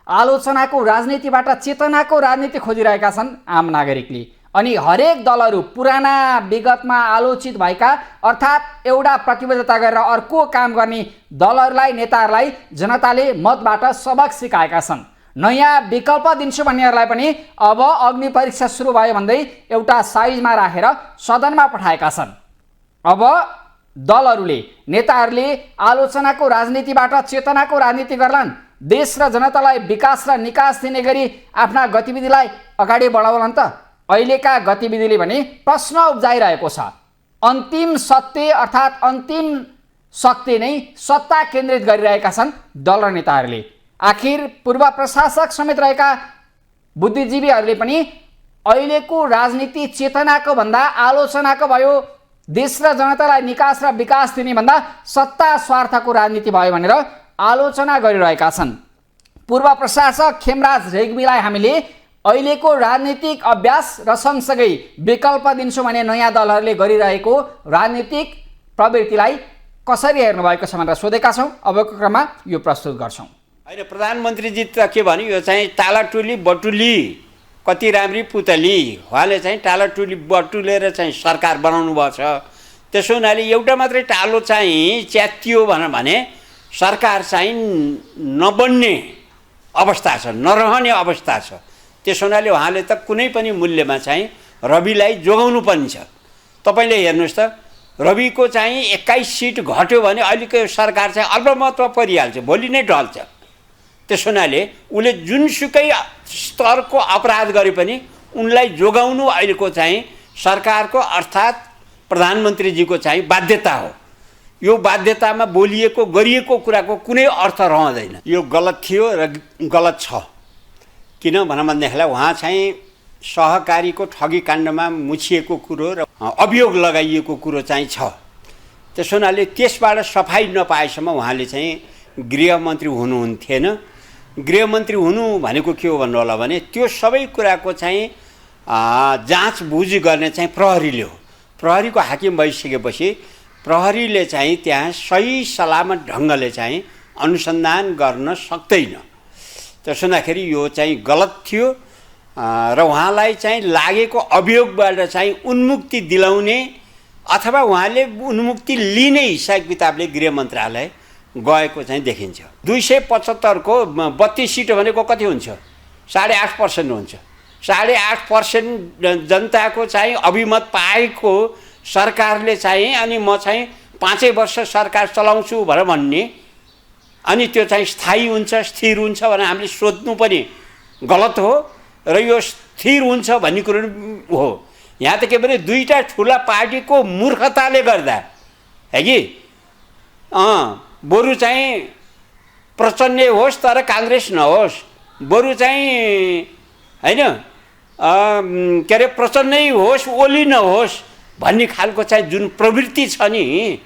आलोचनाको राजनीतिबाट चेतनाको राजनीति खोजिरहेका छन् आम नागरिकले। अनि हरेक दलहरू पुराना विगतमा आलोचित भएका अर्थात् एउटा प्रतिबद्धता गरेर अर्को काम गर्ने दलहरूलाई, नेताहरूलाई जनताले मतबाट सबक सिकाएका छन्। नयाँ विकल्प दिन्छु भन्नेहरूलाई पनि अब अग्नि परीक्षा सुरु भयो भन्दै एउटा साइजमा राखेर सदनमा पठाएका छन्। अब दलहरूले, नेताहरूले आलोचनाको राजनीतिबाट चेतनाको राजनीति गर्लान्, देश र जनतालाई विकास र निकास दिने गरी आफ्ना गतिविधिलाई अगाडि बढाउलान्। त अहिलेका गतिविधिले भने प्रश्न उब्जाइरहेको छ। अन्तिम सत्य अर्थात् अन्तिम शक्ति नै सत्ता केन्द्रित गरिरहेका छन् दल र नेताहरूले। आखिर पूर्व प्रशासक समेत रहेका बुद्धिजीवीहरूले पनि अहिलेको राजनीति चेतनाको भन्दा आलोचनाको भयो, देश र जनतालाई निकास र विकास दिने भन्दा सत्ता स्वार्थको राजनीति भयो भनेर आलोचना गरिरहेका छन्। पूर्व प्रशासक खेमराज रेग्मीलाई हामीले अहिलेको राजनीतिक अभ्यास र सँगसँगै विकल्प दिन्छु भने नयाँ दलहरूले गरिरहेको राजनीतिक प्रवृत्तिलाई कसरी हेर्नु भएको छ भनेर सोधेका छौँ। अबको क्रममा यो प्रस्तुत गर्छौँ। होइन, प्रधानमन्त्रीजी त के भन्यो, यो चाहिँ टालाटुली बटुली कति राम्री पुतली, उहाँले चाहिँ टालाटुली बटुलेर चाहिँ सरकार बनाउनु भएको छ। त्यसो हुनाले एउटा मात्रै टालो चाहिँ च्यातियो भने सरकार चाहिँ नबन्ने अवस्था छ, नरहने अवस्था छ। त्यसो हुनाले उहाँले त कुनै पनि मूल्यमा चाहिँ रविलाई जोगाउनु पर्ने छ। तपाईँले हेर्नुहोस् त, रविको चाहिँ 21 सिट घट्यो भने अहिलेको सरकार चाहिँ अल्पमतमा परिहाल्छ, भोलि नै ढल्छ। त्यसो हुनाले उसले जुनसुकै स्तरको अपराध गरे पनि उनलाई जोगाउनु अहिलेको चाहिँ सरकारको अर्थात् प्रधानमन्त्रीजीको चाहिँ बाध्यता हो। यो बाध्यतामा बोलिएको गरिएको कुराको कुनै अर्थ रहँदैन। यो गलत थियो र गलत छ। किन भन्दाखेरिलाई उहाँ चाहिँ सहकारीको ठगी काण्डमा मुछिएको कुरो र अभियोग लगाइएको कुरो चाहिँ छ। त्यसो हुनाले त्यसबाट सफाइ नपाएसम्म उहाँले चाहिँ गृहमन्त्री हुनुहुन्थेन। गृहमन्त्री हुनु भनेको के हो भन्नु होला भने त्यो सबै कुराको चाहिँ जाँचबुझ गर्ने चाहिँ प्रहरीले हो। प्रहरीको हाकिम भइसकेपछि प्रहरीले चाहिँ त्यहाँ सही सलामत ढङ्गले चाहिँ अनुसन्धान गर्न सक्दैन। त्यसो हुँदाखेरि यो चाहिँ गलत थियो र उहाँलाई चाहिँ लागेको अभियोगबाट चाहिँ उन्मुक्ति दिलाउने अथवा उहाँले उन्मुक्ति लिने हिसाब किताबले गृह मन्त्रालय गएको चाहिँ देखिन्छ। 275 को 32 सिट भनेको कति हुन्छ? 8.5% हुन्छ। 8.5% जनताको चाहिँ अभिमत पाएको सरकारले चाहिँ अनि म चाहिँ 5 वर्ष सरकार चलाउँछु भनेर भन्ने अनि त्यो चाहिँ स्थायी हुन्छ स्थिर हुन्छ भनेर हामीले सोध्नु पनि गलत हो र यो स्थिर हुन्छ भन्ने कुरो हो। यहाँ त के भने दुईटा ठुला पार्टीको मूर्खताले गर्दा है कि बरु चाहिँ प्रचण्ड होस् तर काङ्ग्रेस नहोस्, बरु चाहिँ होइन के अरे प्रचण्डै होस् ओली नहोस् भन्ने खालको चाहिँ जुन प्रवृत्ति छ नि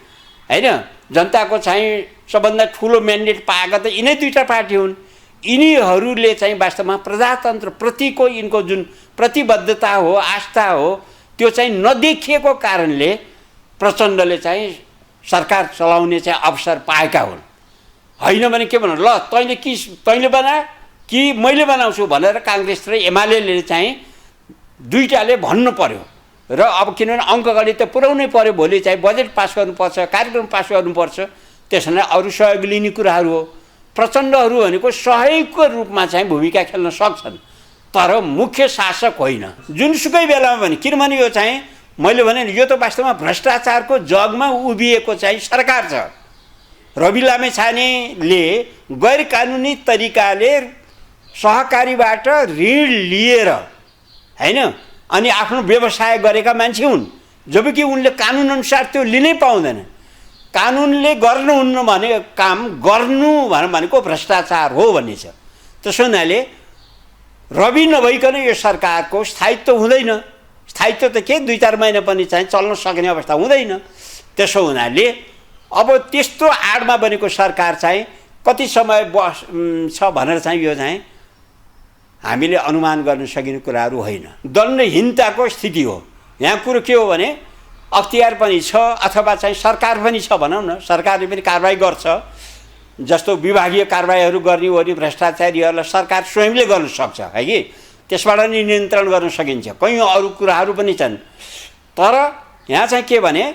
होइन, जनताको चाहिँ सबभन्दा ठुलो म्यान्डेट पाएका त यिनै दुईटा पार्टी हुन्। यिनीहरूले चाहिँ वास्तवमा प्रजातन्त्रप्रतिको यिनको जुन प्रतिबद्धता हो आस्था हो त्यो चाहिँ नदेखिएको कारणले प्रचण्डले चाहिँ सरकार चलाउने चाहिँ अवसर पाएका हुन्। होइन भने के भन्नु, ल तैँले बना कि मैले बनाउँछु भनेर काङ्ग्रेस र एमाले चाहिँ दुईटाले भन्नु पर्यो र अब किनभने अङ्कगणित त पुर्याउनै पर्यो, भोलि चाहिँ बजेट पास गर्नुपर्छ, कार्यक्रम पास गर्नुपर्छ, त्यसैले अरू सहयोग लिने कुराहरू हो। प्रचण्डहरू भनेको सहयोगको रूपमा चाहिँ भूमिका खेल्न सक्छन् तर मुख्य शासक होइन जुनसुकै बेलामा पनि। किनभने यो चाहिँ मैले भने यो त वास्तवमा भ्रष्टाचारको जगमा उभिएको चाहिँ सरकार छ। रवि लामेछानेले गैर कानुनी तरिकाले सहकारीबाट ऋण लिएर होइन अनि आफ्नो व्यवसाय गरेका मान्छे हुन्, जबकि उनले कानुन अनुसार त्यो लिनै पाउँदैन। कानुनले गर्नुहुन्न भने काम गर्नु भनेको भ्रष्टाचार हो भन्ने छ। त्यसो हुनाले रवि नभइकन यो सरकारको स्थायित्व हुँदैन। स्थायित्व त के 2-4 महिना पनि चाहिँ चल्न सक्ने अवस्था हुँदैन। त्यसो हुनाले अब त्यस्तो आडमा बनेको सरकार चाहिँ कति समय छ भनेर चाहिँ यो चाहिँ हामीले अनुमान गर्न सकिने कुराहरू होइन। दण्डहीनताको स्थिति हो। यहाँ कुरो के हो भने अख्तियार पनि छ अथवा चाहिँ सरकार पनि छ भनौँ न, सरकारले पनि कारबाही गर्छ। जस्तो विभागीय कारबाहीहरू गर्ने ओर्ने भ्रष्टाचारीहरूलाई सरकार स्वयंले गर्न सक्छ है कि, त्यसबाट नि नियन्त्रण गर्न सकिन्छ। कयौँ अरू कुराहरू पनि छन्। तर यहाँ चाहिँ के भने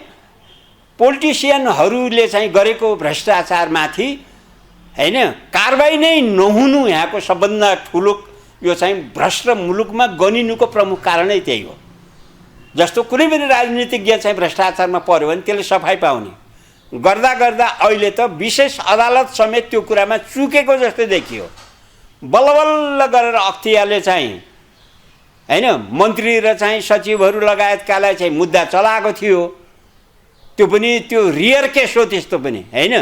पोलिटिसियनहरूले चाहिँ गरेको भ्रष्टाचारमाथि होइन कारबाही नै नहुनु यहाँको सबभन्दा ठुलो यो चाहिँ भ्रष्ट मुलुकमा गनिनुको प्रमुख कारणै त्यही हो। जस्तो कुनै पनि राजनीतिज्ञ चाहिँ भ्रष्टाचारमा पर्यो भने त्यसले सफाइ पाउने गर्दा गर्दा अहिले त विशेष अदालत समेत त्यो कुरामा चुकेको जस्तो देखियो। बल्ल बल्ल गरेर अख्तियारले चाहिँ होइन मन्त्री र चाहिँ सचिवहरू लगायतकालाई चाहिँ मुद्दा चलाएको थियो। त्यो पनि त्यो रियर केस हो त्यस्तो पनि होइन।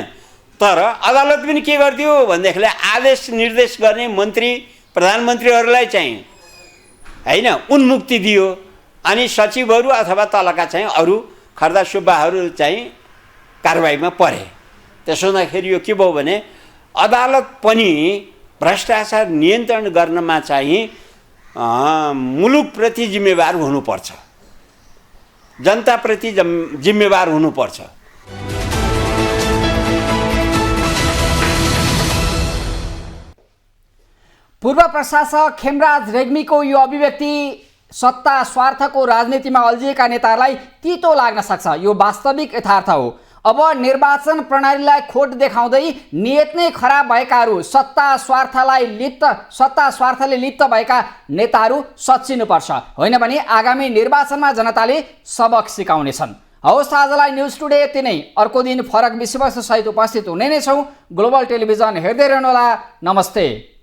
तर अदालत पनि के गरिदियो भनेदेखिलाई आदेश निर्देश गर्ने मन्त्री प्रधानमन्त्रीहरूलाई चाहिँ होइन उन्मुक्ति दियो अनि सचिवहरू अथवा तलका चाहिँ अरू खर्दा सुब्बाहरू चाहिँ कारबाहीमा परे। त्यसो हुँदाखेरि यो के भयो भने अदालत पनि भ्रष्टाचार नियन्त्रण गर्नमा चाहिँ मुलुकप्रति जिम्मेवार हुनुपर्छ, जनताप्रति जिम्मेवार हुनुपर्छ। पूर्व प्रशासक खेमराज रेग्मीको यो अभिव्यक्ति सत्ता स्वार्थको राजनीतिमा अल्झिएका नेताहरूलाई तितो लाग्न सक्छ। यो वास्तविक यथार्थ हो। अब निर्वाचन प्रणालीलाई खोट देखाउँदै नियत नै खराब भएकाहरू सत्ता स्वार्थले लिप्त भएका नेताहरू सच्चिनुपर्छ। होइन भने आगामी निर्वाचनमा जनताले सबक सिकाउनेछन्। हवस्, आजलाई न्युज टुडे यति नै। अर्को दिन फरक विषयवस्तु सहित उपस्थित हुने नै छौँ। ग्लोबल टेलिभिजन हेर्दै रहनुहोला। नमस्ते।